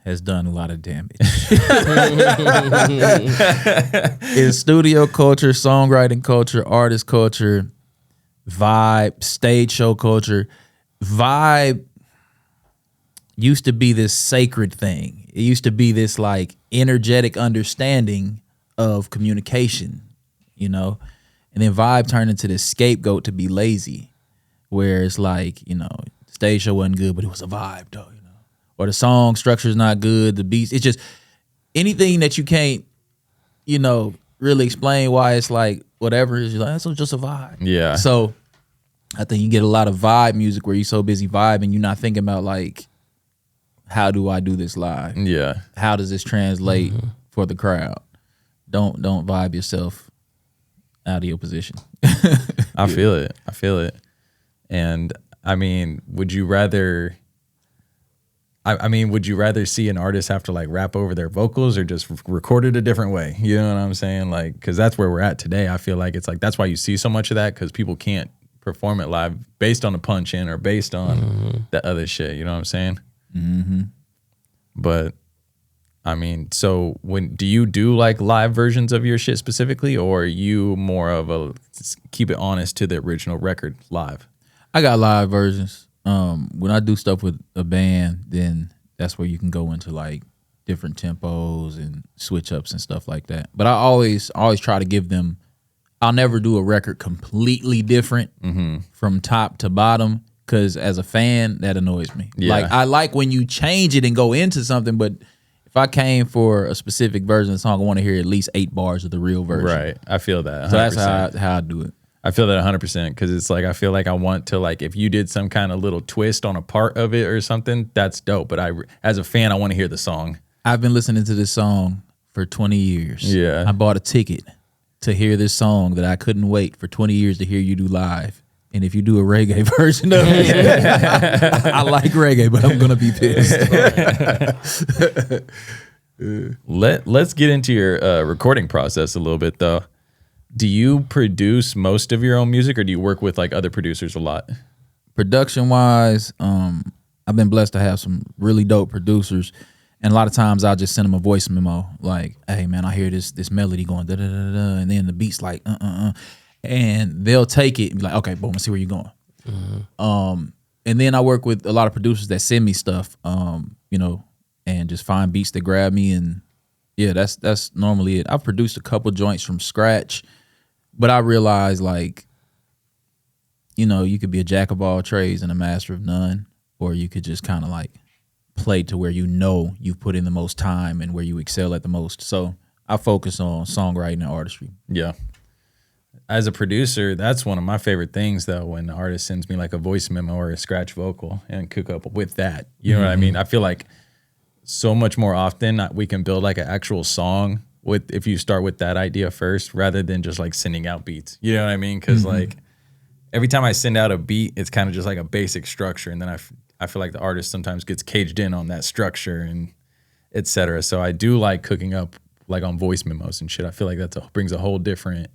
has done a lot of damage. In studio culture, songwriting culture, artist culture, vibe, stage show culture, vibe used to be this sacred thing. It used to be this like energetic understanding of communication, you know? And then vibe turned into this scapegoat to be lazy, where it's like, you know, stage show wasn't good, but it was a vibe though, you know? Or the song structure's not good, the beats, it's just anything that you can't, you know, really explain why it's like whatever, is like, that's just a vibe. Yeah. So I think you get a lot of vibe music where you're so busy vibing, you're not thinking about like, how do I do this live? Yeah. How does this translate for the crowd? Don't vibe yourself out of your position. I feel it. I feel it. And I mean, would you rather see an artist have to like rap over their vocals or just record it a different way? You know what I'm saying? Like, because that's where we're at today. I feel like it's like, that's why you see so much of that, because people can't perform it live based on the punch in or based on the other shit. You know what I'm saying? Mm-hmm. But I mean, so do you do like live versions of your shit specifically, or are you more of a keep it honest to the original record live? I got live versions. When I do stuff with a band, then that's where you can go into like different tempos and switch ups and stuff like that. But I always try to give them. I'll never do a record completely different from top to bottom, because as a fan, that annoys me. Yeah. Like, I like when you change it and go into something, but if I came for a specific version of the song, I want to hear at least 8 bars of the real version. Right. I feel that. 100%. So that's how I do it. I feel that 100% because it's like I feel like I want to, like, if you did some kind of little twist on a part of it or something, that's dope. But as a fan, I want to hear the song. I've been listening to this song for 20 years. Yeah. I bought a ticket to hear this song that I couldn't wait for 20 years to hear you do live. And if you do a reggae version of it, I like reggae, but I'm gonna be pissed. Let's get into your recording process a little bit though. Do you produce most of your own music, or do you work with like other producers a lot? Production wise, I've been blessed to have some really dope producers. And a lot of times I'll just send them a voice memo like, hey man, I hear this melody going da da da da, and then the beat's like and they'll take it and be like, okay, boom, let's see where you're going. And then I work with a lot of producers that send me stuff, you know, and just find beats that grab me, and yeah, that's normally it. I've produced a couple joints from scratch, but I realize, like, you know, you could be a jack of all trades and a master of none, or you could just kind of like play to where you know you've put in the most time and where you excel at the most. So I focus on songwriting and artistry. Yeah. As a producer, that's one of my favorite things though, when the artist sends me like a voice memo or a scratch vocal and cook up with that. You know what I mean? I feel like so much more often we can build like an actual song if you start with that idea first rather than just like sending out beats. You know what I mean? Because like every time I send out a beat, it's kind of just like a basic structure, and then I feel like the artist sometimes gets caged in on that structure and et cetera. So I do like cooking up like on voice memos and shit. I feel like that brings a whole different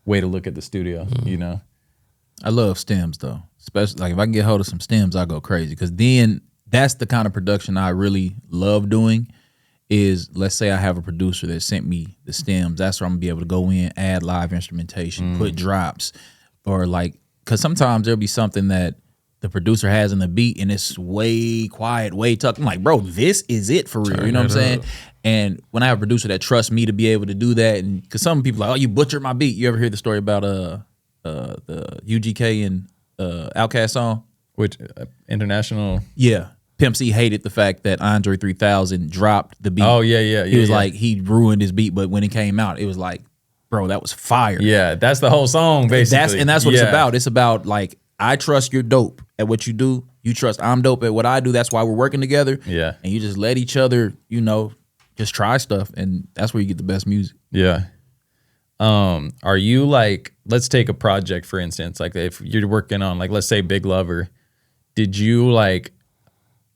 way to look at the studio, you know? I love stems though, especially like if I can get hold of some stems, I go crazy, because then that's the kind of production I really love doing. Is, let's say I have a producer that sent me the stems, that's where I'm gonna be able to go in, add live instrumentation, put drops, or like, because sometimes there'll be something that the producer has in the beat and it's way quiet, way tucked. I'm like, bro, this is it for real. You know what I'm saying? And when I have a producer that trusts me to be able to do that, and because some people are like, oh, you butchered my beat. You ever hear the story about the UGK and Outkast song? Which international? Yeah. Pimp C hated the fact that Andre 3000 dropped the beat. Oh, yeah. He was like, he ruined his beat, but when it came out, it was like, bro, that was fire. Yeah, that's the whole song, basically. That's what it's about. It's about, like, I trust you're dope at what you do. You trust I'm dope at what I do. That's why we're working together. Yeah. And you just let each other, you know, just try stuff, and that's where you get the best music. Yeah. Are you like, let's take a project, for instance, like if you're working on, like, let's say Big Lover, did you like,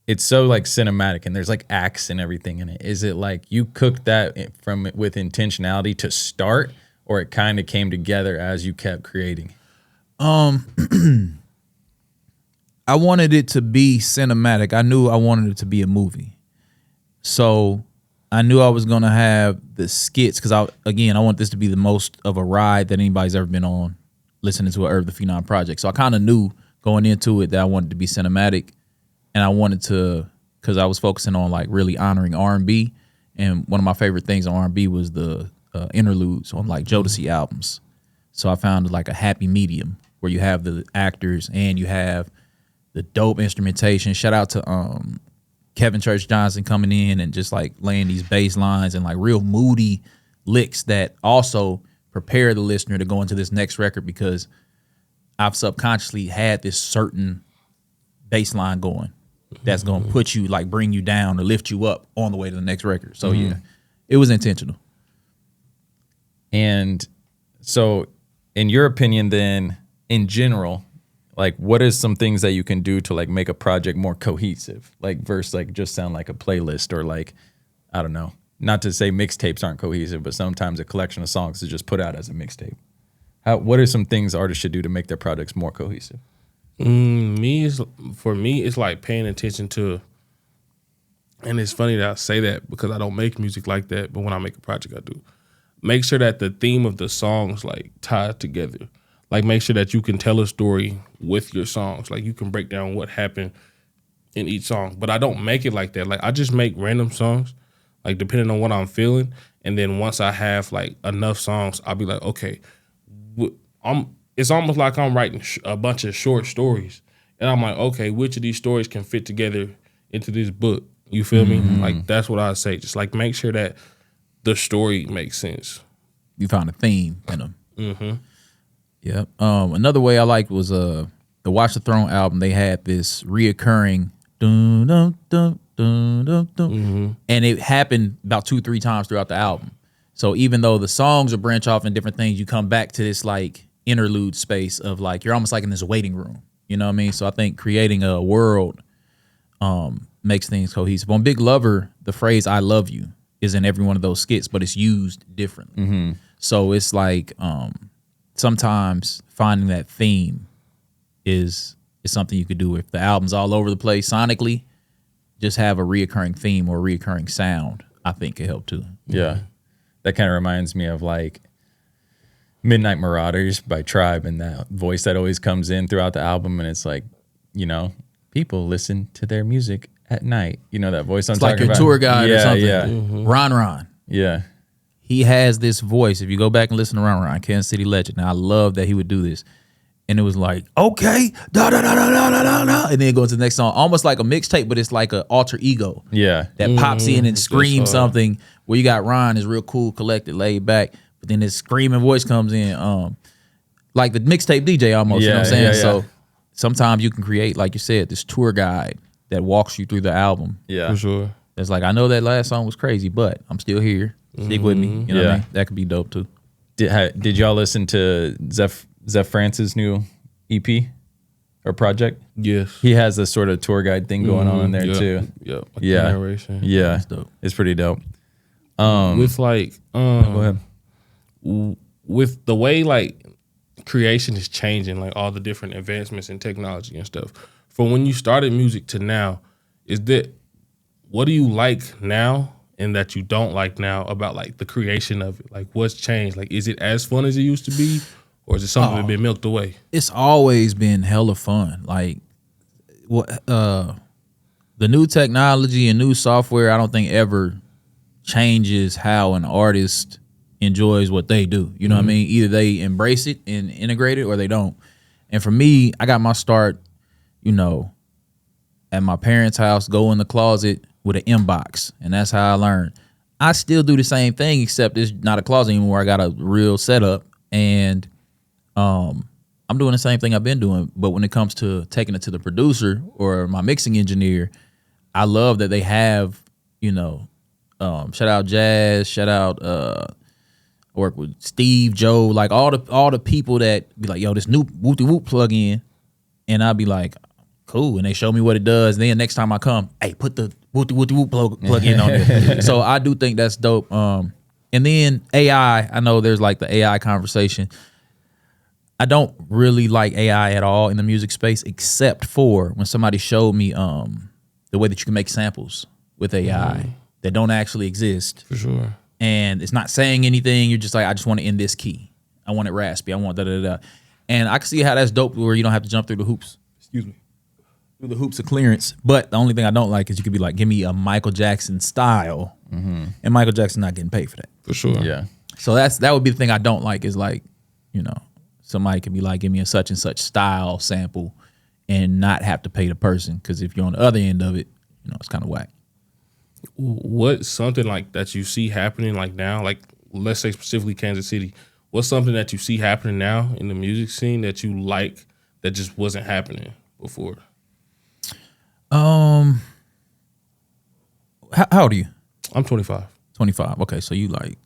it's so like cinematic and there's like acts and everything in it. Is it like you cooked that with intentionality to start, or it kind of came together as you kept creating? I wanted it to be cinematic. I knew I wanted it to be a movie. So I knew I was going to have the skits, because I want this to be the most of a ride that anybody's ever been on listening to an Irv Da PHENOM project. So I kind of knew going into it that I wanted to be cinematic, and I wanted to, because I was focusing on like really honoring R&B, and one of my favorite things on R&B was the interludes on like Jodeci albums. So I found like a happy medium where you have the actors and you have the dope instrumentation. Shout out to Kevin Church Johnson coming in and just like laying these bass lines and like real moody licks that also prepare the listener to go into this next record, because I've subconsciously had this certain bass line going that's going to put you, like, bring you down or lift you up on the way to the next record. So yeah, it was intentional. And so in your opinion then, in general, like, what is some things that you can do to like make a project more cohesive, like versus like just sound like a playlist, or like, I don't know, not to say mixtapes aren't cohesive, but sometimes a collection of songs is just put out as a mixtape. What are some things artists should do to make their projects more cohesive? For me, it's like paying attention to, and it's funny that I say that because I don't make music like that, but when I make a project, I do. Make sure that the theme of the songs like tied together. Like make sure that you can tell a story with your songs. Like you can break down what happened in each song. But I don't make it like that. Like I just make random songs, like depending on what I'm feeling. And then once I have like enough songs, I'll be like, okay, it's almost like I'm writing a bunch of short stories. And I'm like, okay, which of these stories can fit together into this book? You feel me? Like that's what I say. Just like make sure that the story makes sense. You found a theme in them. Yep. Another way I liked was the Watch the Throne album. They had this reoccurring dun dun dun dun dun dun, and it happened about 2-3 times throughout the album. So even though the songs will branch off in different things, you come back to this like interlude space of like you're almost like in this waiting room. You know what I mean? So I think creating a world makes things cohesive. On Big Lover, the phrase "I love you" is in every one of those skits, but it's used differently. So it's like sometimes finding that theme is something you could do. If the album's all over the place sonically, just have a reoccurring theme or a reoccurring sound, I think could help too. Yeah. That kind of reminds me of like Midnight Marauders by Tribe, and that voice that always comes in throughout the album. And it's like, you know, people listen to their music at night. You know, that voice I'm It's talking like your about. tour guide or something. Yeah. Ron. Yeah. He has this voice. If you go back and listen to Ron, Kansas City legend. Now I love that he would do this. And it was like, okay, da da da da da da da da, and then it goes to the next song, almost like a mixtape, but it's like an alter ego. Yeah. That pops in and screams something. Where you got Ron is real cool, collected, laid back, but then this screaming voice comes in, like the mixtape DJ almost. You know what I'm saying? Yeah. So sometimes you can create, like you said, this tour guide that walks you through the album. Yeah. For sure. It's like, I know that last song was crazy, but I'm still here. Stick with me. You know what I mean? That could be dope too. Did y'all listen to Zeph France's new EP or project? Yes. He has a sort of tour guide thing going on in there too. Yeah. Like Yeah. the narration. Yeah. That's dope. It's pretty dope. With like, Go ahead. with the way like creation is changing, like all the different advancements in technology and stuff. From when you started music to now, what do you like now and that you don't like now about like the creation of it? Like what's changed? Like is it as fun as it used to be, or is it something that's been milked away? It's always been hella fun. Like what the new technology and new software, I don't think ever changes how an artist enjoys what they do. You know what I mean? Either they embrace it and integrate it or they don't. And for me, I got my start, you know, at my parents' house, go in the closet with an inbox. And that's how I learned. I still do the same thing, except it's not a closet anymore. I got a real setup. And I'm doing the same thing I've been doing. But when it comes to taking it to the producer or my mixing engineer, I love that they have, you know, shout out Jazz, shout out work with Steve, Joe, like all the people that be like, yo, this new whoop plug in, and I'll be like, cool, and they show me what it does. Then next time I come, hey, put the whoop plug in on it. So I do think that's dope. And then AI, I know there's like the AI conversation. I don't really like AI at all in the music space, except for when somebody showed me the way that you can make samples with AI that don't actually exist. For sure. And it's not saying anything. You're just like, I just want it in this key. I want it raspy. I want da-da-da-da. And I can see how that's dope where you don't have to jump through the hoops. Excuse me. Through the hoops of clearance. But the only thing I don't like is you could be like, give me a Michael Jackson style. And Michael Jackson not getting paid for that. For sure. Yeah. So that would be the thing I don't like is like, you know, somebody could be like, give me a such and such style sample and not have to pay the person. Because if you're on the other end of it, you know, it's kind of whack. What's something like that you see happening like now, like let's say specifically Kansas City, what's something that you see happening now in the music scene that you like that just wasn't happening before? How old are you? I'm 25. 25. Okay, so you like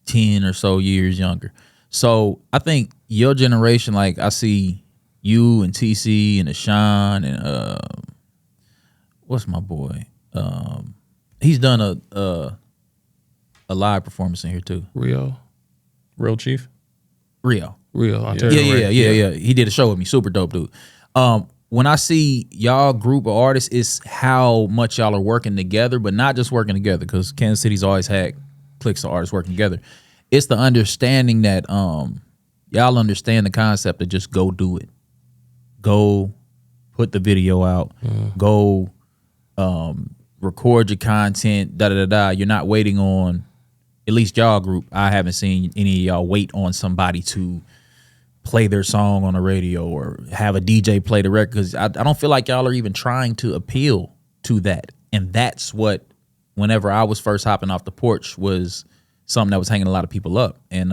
10 or so years younger. So I think your generation, like I see you and TC and Ashawn and what's my boy? He's done a live performance in here too. Real Chief? Rio. Ontario. Yeah. He did a show with me. Super dope dude. When I see y'all group of artists, it's how much y'all are working together, but not just working together, because Kansas City's always had cliques of artists working together. It's the understanding that y'all understand the concept of just go do it. Go put the video out. Go record your content, da-da-da-da. You're not waiting on, at least y'all group, I haven't seen any of y'all wait on somebody to play their song on the radio or have a DJ play the record, because I don't feel like y'all are even trying to appeal to that. And that's what, whenever I was first hopping off the porch, was something that was hanging a lot of people up. And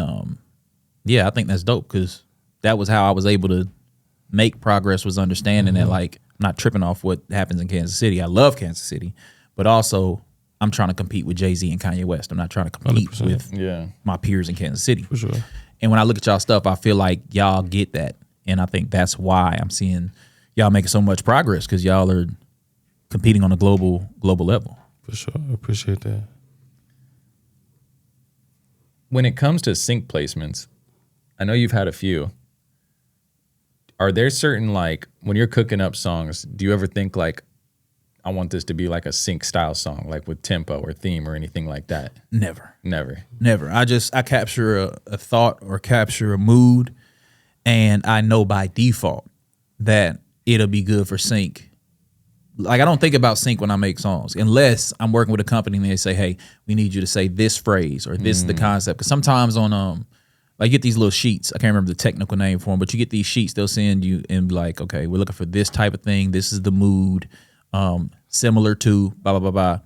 yeah, I think that's dope, because that was how I was able to make progress, was understanding that, like, I'm not tripping off what happens in Kansas City. I love Kansas City, but also I'm trying to compete with Jay-Z and Kanye West. I'm not trying to compete 100%. with my peers in Kansas City. For sure. And when I look at y'all stuff, I feel like y'all get that. And I think that's why I'm seeing y'all making so much progress, because y'all are competing on a global level. For sure. I appreciate that. When it comes to sync placements, I know you've had a few. Are there certain, like, when you're cooking up songs, do you ever think, like, I want this to be like a sync style song, like with tempo or theme or anything like that? Never. Never. I capture a thought or capture a mood, and I know by default that it'll be good for sync. Like, I don't think about sync when I make songs, unless I'm working with a company and they say, hey, we need you to say this phrase, or this is the concept. Because sometimes on like, you get these little sheets. I can't remember the technical name for them, but you get these sheets they'll send you and be like, okay, we're looking for this type of thing. This is the mood, similar to blah, blah, blah, blah.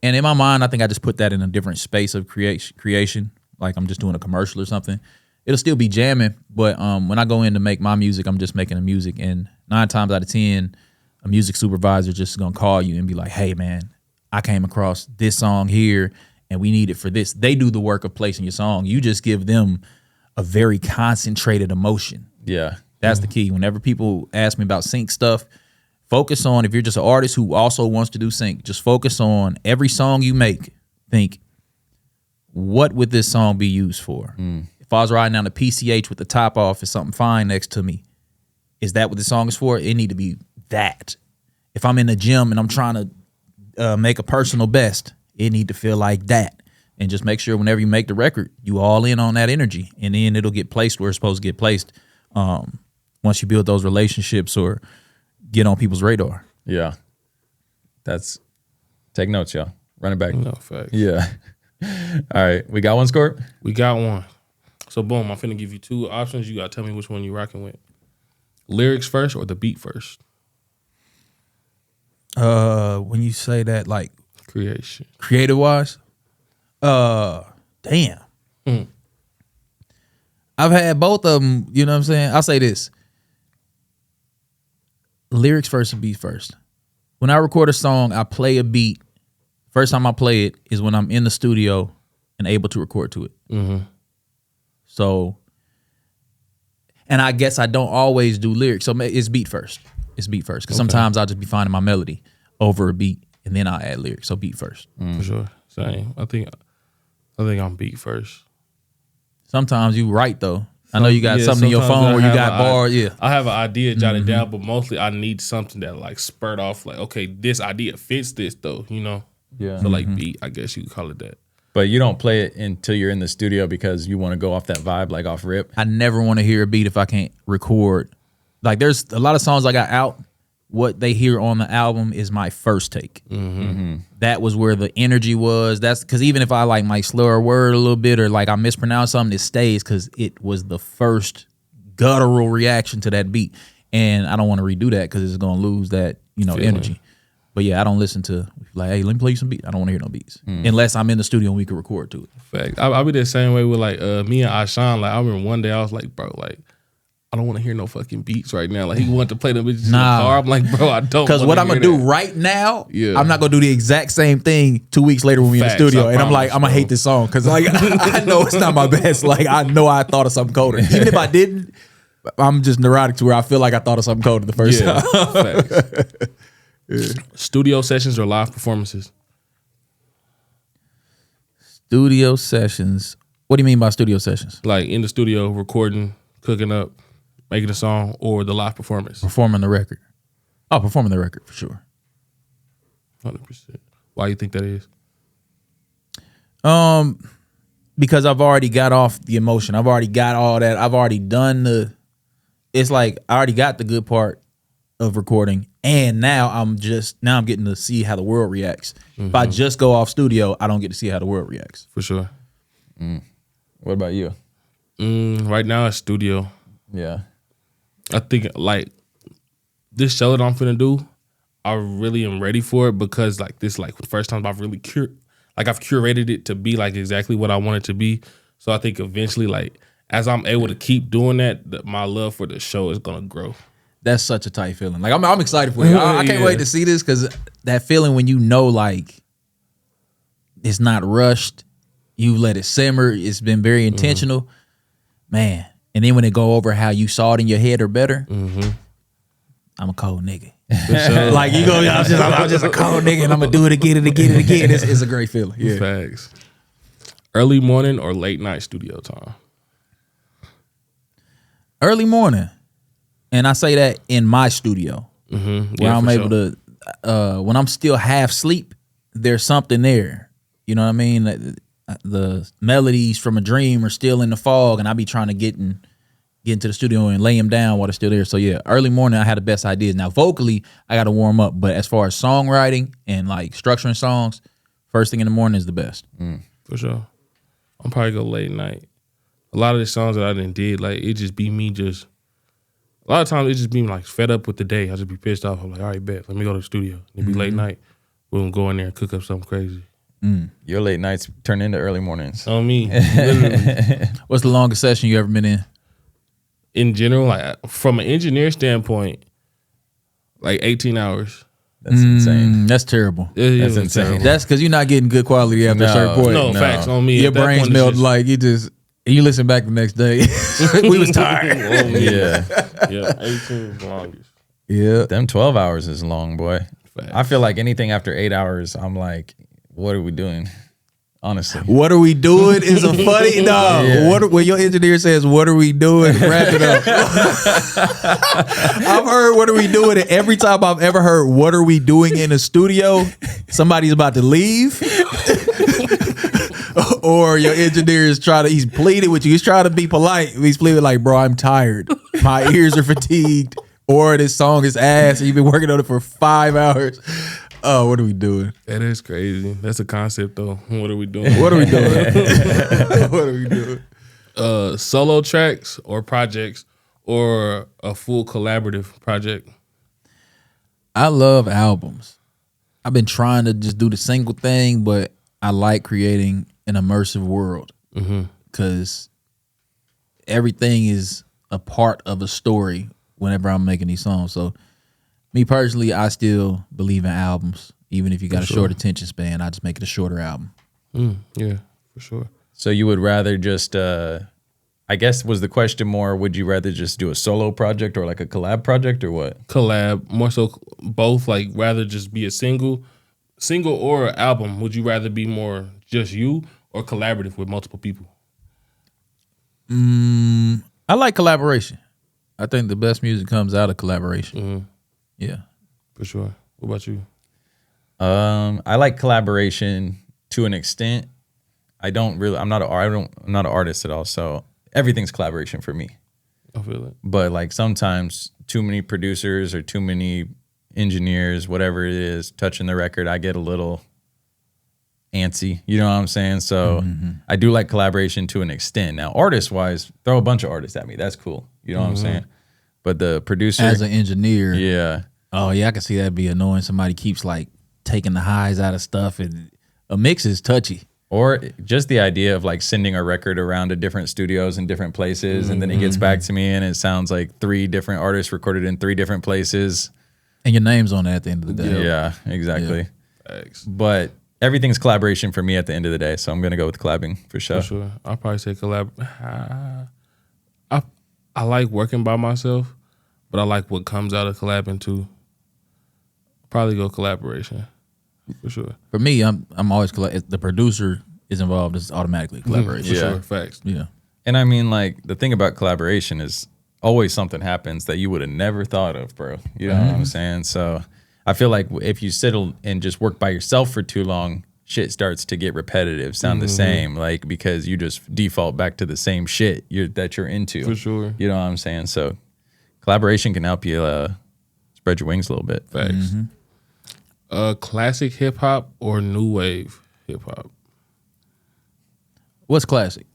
And in my mind, I think I just put that in a different space of creation. Like, I'm just doing a commercial or something. It'll still be jamming, but when I go in to make my music, I'm just making the music. And 9 times out of 10, a music supervisor just gonna call you and be like, hey, man, I came across this song here and we need it for this. They do the work of placing your song. You just give them a very concentrated emotion. Yeah. That's the key. Whenever people ask me about sync stuff, focus on, if you're just an artist who also wants to do sync, just focus on every song you make. Think, what would this song be used for? If I was riding down the PCH with the top off and something fine next to me, is that what the song is for? It need to be that. If I'm in the gym and I'm trying to make a personal best, it need to feel like that. And just make sure whenever you make the record, you all in on that energy, and then it'll get placed where it's supposed to get placed. Once you build those relationships or get on people's radar. Yeah. Take notes, y'all. Run it back. No, facts. Yeah. All right. We got one, Scorp? We got one. So, boom, I'm finna give you 2 options. You gotta tell me which one you rocking with. Lyrics first or the beat first? When you say that, like, Creation. creative wise, damn. I've had both of them, you know what I'm saying? I'll say this. Lyrics first and beat first. When I record a song, I play a beat. First time I play it is when I'm in the studio and able to record to it. So, and I guess I don't always do lyrics. So it's beat first. Because sometimes I'll just be finding my melody over a beat and then I'll add lyrics. So beat first. For sure. Same. I think I'm beat first. Sometimes you write though. I know you got something in your phone where you got bars. Yeah, I have an idea jotted down, but mostly I need something that like spurt off. Like, okay, this idea fits this though. You know. Yeah. So like beat, I guess you could call it that. But you don't play it until you're in the studio because you want to go off that vibe, like off rip. I never want to hear a beat if I can't record. Like, there's a lot of songs I got out. What they hear on the album is my first take. That was where the energy was. That's because even if I like might slur a word a little bit or like I mispronounce something, it stays because it was the first guttural reaction to that beat. And I don't want to redo that because it's going to lose that, energy. But yeah, I don't listen to like, hey, let me play you some beats. I don't want to hear no beats unless I'm in the studio and we can record to it. Fact. I'll be the same way with like me and Ashan. Like, I remember one day I was like, bro, like, I don't want to hear no fucking beats right now. Like, he wanted to play them bitches in the car. I'm like, bro, I don't. Because what I'm gonna do right now, I'm not gonna do the exact same thing 2 weeks later when we in the studio, and I'm like, I'm gonna hate this song because like I know it's not my best. Like, I know I thought of something colder. Even if I didn't, I'm just neurotic to where I feel like I thought of something colder the first time. Studio sessions or live performances? Studio sessions What do you mean by studio sessions? Like in the studio, recording, cooking up, making a song, or the live performance? Performing the record. Oh, performing the record for sure. 100%. Why you think that is? Because I've already got off the emotion. I've already got all that. I've already done it's like I already got the good part of recording, and now I'm getting to see how the world reacts. If I just go off studio, I don't get to see how the world reacts. For sure. What about you? Right now it's studio. Yeah. I think like this show that I'm finna do, I really am ready for it because like this like the first time I've really I've curated it to be like exactly what I want it to be. So I think eventually like as I'm able to keep doing that, my love for the show is gonna grow. That's such a tight feeling. Like I'm excited for you. I can't wait to see this because that feeling when you know like it's not rushed, you let it simmer. It's been very intentional, man. And then when it go over how you saw it in your head or better, I'm a cold nigga. Sure. Like you go, I'm just a cold nigga, and I'm gonna do it again and again and again. It's a great feeling. Yeah. Facts. Early morning or late night studio time? Early morning, and I say that in my studio, where I'm able to. When I'm still half asleep, there's something there. You know what I mean? The melodies from a dream are still in the fog, and I be trying to get into the studio and lay them down while they're still there. So yeah, early morning I had the best ideas. Now vocally I got to warm up, but as far as songwriting and like structuring songs, first thing in the morning is the best. For sure. I'm probably go late night. A lot of the songs that I did, like it just be me just. A lot of times it just be like fed up with the day. I just be pissed off. I'm like, all right, bet. Let me go to the studio. It'd be late night. We'll go in there and cook up something crazy. Your late nights turn into early mornings. On me. Literally. What's the longest session you ever been in? In general, like from an engineer standpoint, like 18 hours. That's insane. That's terrible. That's insane. terrible. That's because you're not getting good quality after a certain point. No, facts on me. Your At that brain's point, it's melted just- like you listen back the next day. We was tired. On me. Yeah. Yeah, 18 is the longest. Yeah. Them 12 hours is long, boy. Facts. I feel like anything after 8 hours, I'm like, what are we doing? Honestly. What are we doing is a funny dog. Yeah. When your engineer says, "What are we doing?" Wrap it up. I've heard "What are we doing?" and every time I've ever heard "What are we doing?" in a studio, somebody's about to leave, or your engineer is he's pleading with you. He's trying to be polite. He's pleading like, "Bro, I'm tired. My ears are fatigued." Or this song is ass, and you've been working on it for 5 hours. Oh, what are we doing? That is crazy. That's a concept though. What are we doing? What are we doing? What are we doing? Solo tracks or projects or a full collaborative project? I love albums. I've been trying to just do the single thing, but I like creating an immersive world because everything is a part of a story whenever I'm making these songs. So me personally, I still believe in albums. Even if you got a short attention span, I just make it a shorter album. Yeah, for sure. So you would rather just, I guess was the question more, would you rather just do a solo project or like a collab project or what? Collab, more so both, like rather just be a single or an album. Would you rather be more just you or collaborative with multiple people? I like collaboration. I think the best music comes out of collaboration. Yeah. For sure. What about you? I like collaboration to an extent. I'm not an artist at all. So everything's collaboration for me. I feel it. But like sometimes too many producers or too many engineers, whatever it is, touching the record, I get a little antsy. You know what I'm saying? So I do like collaboration to an extent. Now, artist wise, throw a bunch of artists at me. That's cool. You know what I'm saying? But the producer, As an engineer, yeah. oh yeah, I can see that be annoying. Somebody keeps like taking the highs out of stuff, and a mix is touchy. Or just the idea of like sending a record around to different studios in different places, and then it gets back to me and it sounds like 3 different artists recorded in 3 different places. And your name's on it at the end of the day. Yeah, exactly. Thanks. But everything's collaboration for me at the end of the day, so I'm gonna go with collabing for sure. For sure. I'll probably say collab. I like working by myself, but I like what comes out of collabing too. Probably go collaboration. For sure. For me, I'm always the producer is involved, it's automatically collaboration. For Yeah. sure, facts. Yeah. And I mean, like, the thing about collaboration is always something happens that you would have never thought of, bro. You know what I'm saying? So I feel like if you settle and just work by yourself for too long, shit starts to get repetitive, sound the same, like, because you just default back to the same shit that you're into. For sure. You know what I'm saying? So collaboration can help you spread your wings a little bit. Facts. Classic hip hop or new wave hip hop? What's classic?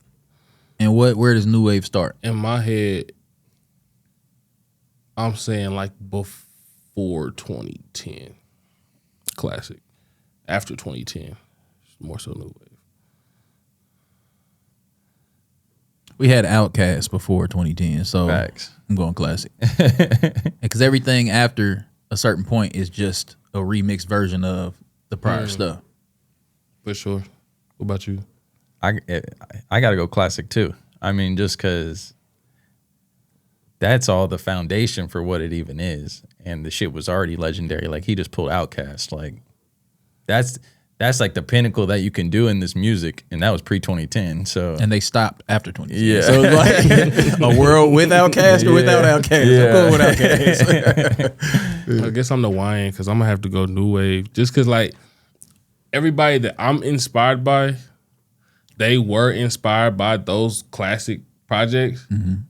And where does new wave start? In my head, I'm saying like before 2010. Classic. After 2010, it's more so new wave. We had Outkast before 2010, so Facts. I'm going classic. Because everything after a certain point is just a remixed version of the prior stuff. For sure. What about you? I got to go classic too. I mean, just because that's all the foundation for what it even is. And the shit was already legendary. Like, he just pulled Outkast. Like, that's like the pinnacle that you can do in this music. And that was pre-2010. So And they stopped after 2010. Yeah. So it's like a world with Outkast or without Outkast. Yeah. I'm going with Outkast. I guess I'm the YN because I'm going to have to go new wave. Just because, like, everybody that I'm inspired by, they were inspired by those classic projects,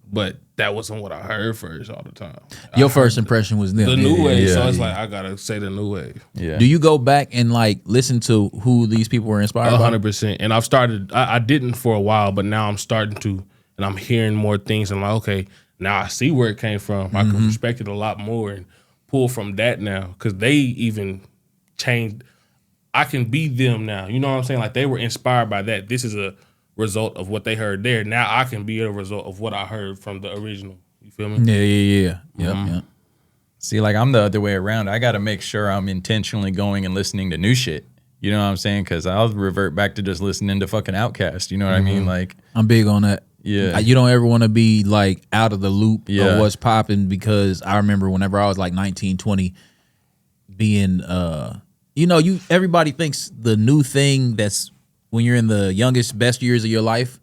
but that wasn't what I heard first all the time. Your first impression was them. The new wave, yeah. so it's like I gotta say the new wave. yeah. Do you go back and like listen to who these people were inspired by? 100%. And I've started. I didn't for a while, but now I'm starting to, and I'm hearing more things. And I'm like, okay, now I see where it came from. I can respect it a lot more and pull from that now because they even changed. I can be them now. You know what I'm saying? Like, they were inspired by that. This is a result of what they heard there. Now I can be a result of what I heard from the original. You feel me? Yeah. Yep. See, like, I'm the other way around. I got to make sure I'm intentionally going and listening to new shit. You know what I'm saying? Because I'll revert back to just listening to fucking Outkast. You know what I mean? Like, I'm big on that. Yeah. You don't ever want to be like out of the loop Yeah. of what's popping, because I remember whenever I was like 19, 20, being everybody thinks the new thing that's when you're in the youngest, best years of your life.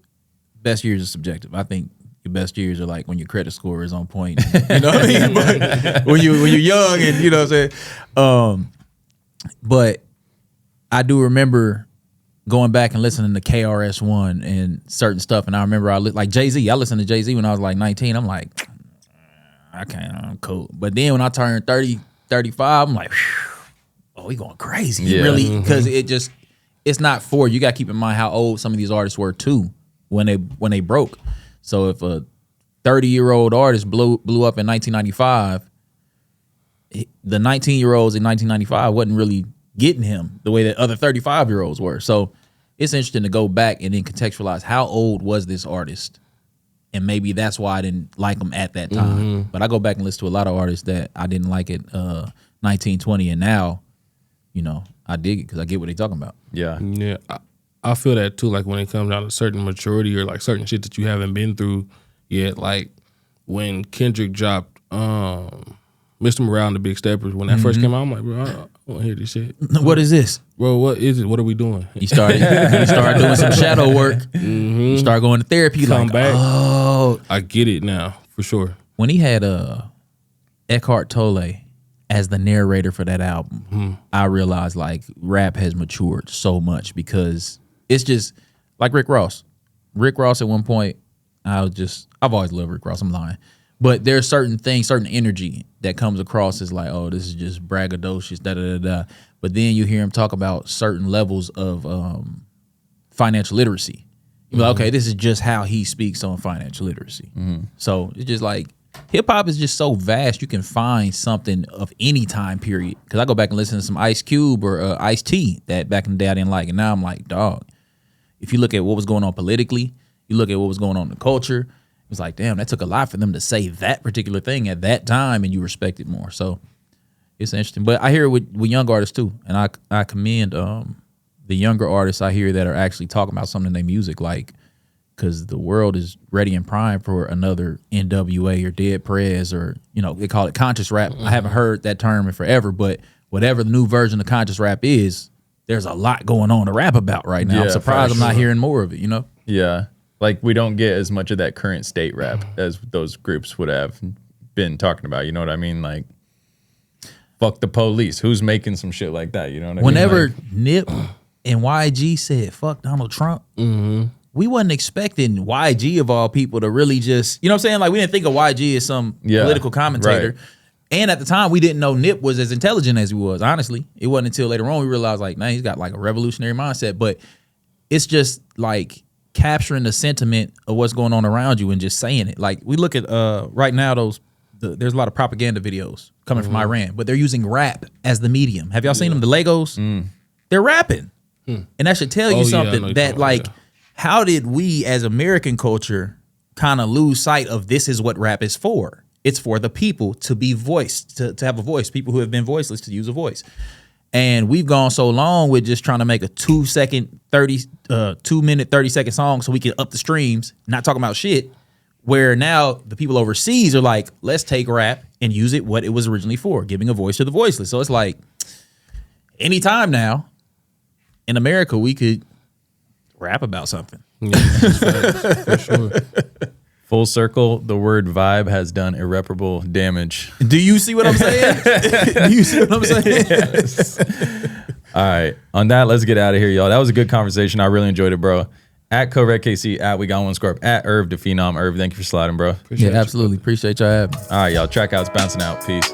Best years is subjective. I think your best years are like when your credit score is on point. You know what I mean? But when you're young and you know what I'm saying. But I do remember going back and listening to KRS-One and certain stuff, and I remember like Jay-Z. I listened to Jay-Z when I was like 19. I'm like, I'm cool. But then when I turned 30, 35, I'm like, oh, we going crazy. Yeah. Really, because it's not for you. Got to keep in mind how old some of these artists were too when they broke. So if a 30-year-old artist blew up in 1995, the 19-year-olds in 1995 wasn't really getting him the way that other 35-year-olds were. So it's interesting to go back and then contextualize how old was this artist, and maybe that's why I didn't like him at that time. But I go back and listen to a lot of artists that I didn't like at 19, 20, and now, I dig it because I get what they're talking about. yeah. Yeah, I feel that too. Like, when it comes down to certain maturity or like certain shit that you haven't been through yet. Like when Kendrick dropped Mr. Morale and the Big Steppers, when that first came out, I'm like, bro, I don't want to hear this shit. What is this? Bro, what is it? What are we doing? You started doing some shadow work. You start going to therapy. Come like, back. oh, I get it now, for sure. when he had Eckhart Tolle as the narrator for that album, I realized like rap has matured so much, because it's just like Rick Ross. Rick Ross at one point, I've always loved Rick Ross, I'm lying. But there's certain things, certain energy that comes across as like, oh, this is just braggadocious, da-da-da-da. But then you hear him talk about certain levels of financial literacy. You're like, okay, this is just how he speaks on financial literacy. So it's just like, hip-hop is just so vast, you can find something of any time period. Because I go back and listen to some Ice Cube or Ice-T that back in the day I didn't like. And now I'm like, dog, if you look at what was going on politically, you look at what was going on in the culture, it was like, damn, that took a lot for them to say that particular thing at that time, and you respect it more. So it's interesting. But I hear it with young artists too, and I commend the younger artists I hear that are actually talking about something in their music, like, because the world is ready and primed for another NWA or Dead Prez, or, they call it conscious rap. I haven't heard that term in forever, but whatever the new version of conscious rap is, there's a lot going on to rap about right now. Yeah, I'm surprised for I'm not sure. hearing more of it, you know? Yeah. Like we don't get as much of that current state rap as those groups would have been talking about. You know what I mean? Like, fuck the police. Who's making some shit like that? You know what I Whenever mean? Nip and YG said, fuck Donald Trump, we wasn't expecting YG of all people to really just, you know what I'm saying? Like, we didn't think of YG as some political commentator. right. And at the time, we didn't know Nip was as intelligent as he was, honestly. It wasn't until later on we realized, like, man, he's got like a revolutionary mindset. But it's just like capturing the sentiment of what's going on around you and just saying it. Like, we look at right now, there's a lot of propaganda videos coming from Iran, but they're using rap as the medium. Have y'all seen them? The Legos? They're rapping. And that should tell you Oh, yeah, I something know you're that, talking like, about, how did we as American culture kind of lose sight of this is what rap is for? It's for the people to be voiced, to have a voice, people who have been voiceless to use a voice. And we've gone so long with just trying to make a 2 minute, 30-second song so we can up the streams, not talking about shit, where now the people overseas are like, let's take rap and use it what it was originally for, giving a voice to the voiceless. So it's like, anytime now, in America, we could rap about something. Yeah, for sure. Full circle, the word vibe has done irreparable damage. Do you see what I'm saying? Do you see what I'm saying? Yes. All right. On that, let's get out of here, y'all. That was a good conversation. I really enjoyed it, bro. At CoRedKC, at We Got One Scorp, at Irv Da PHENOM. Irv, thank you for sliding, bro. Yeah, absolutely. Appreciate y'all having me. All right, y'all. TraKCouts bouncing out. Peace.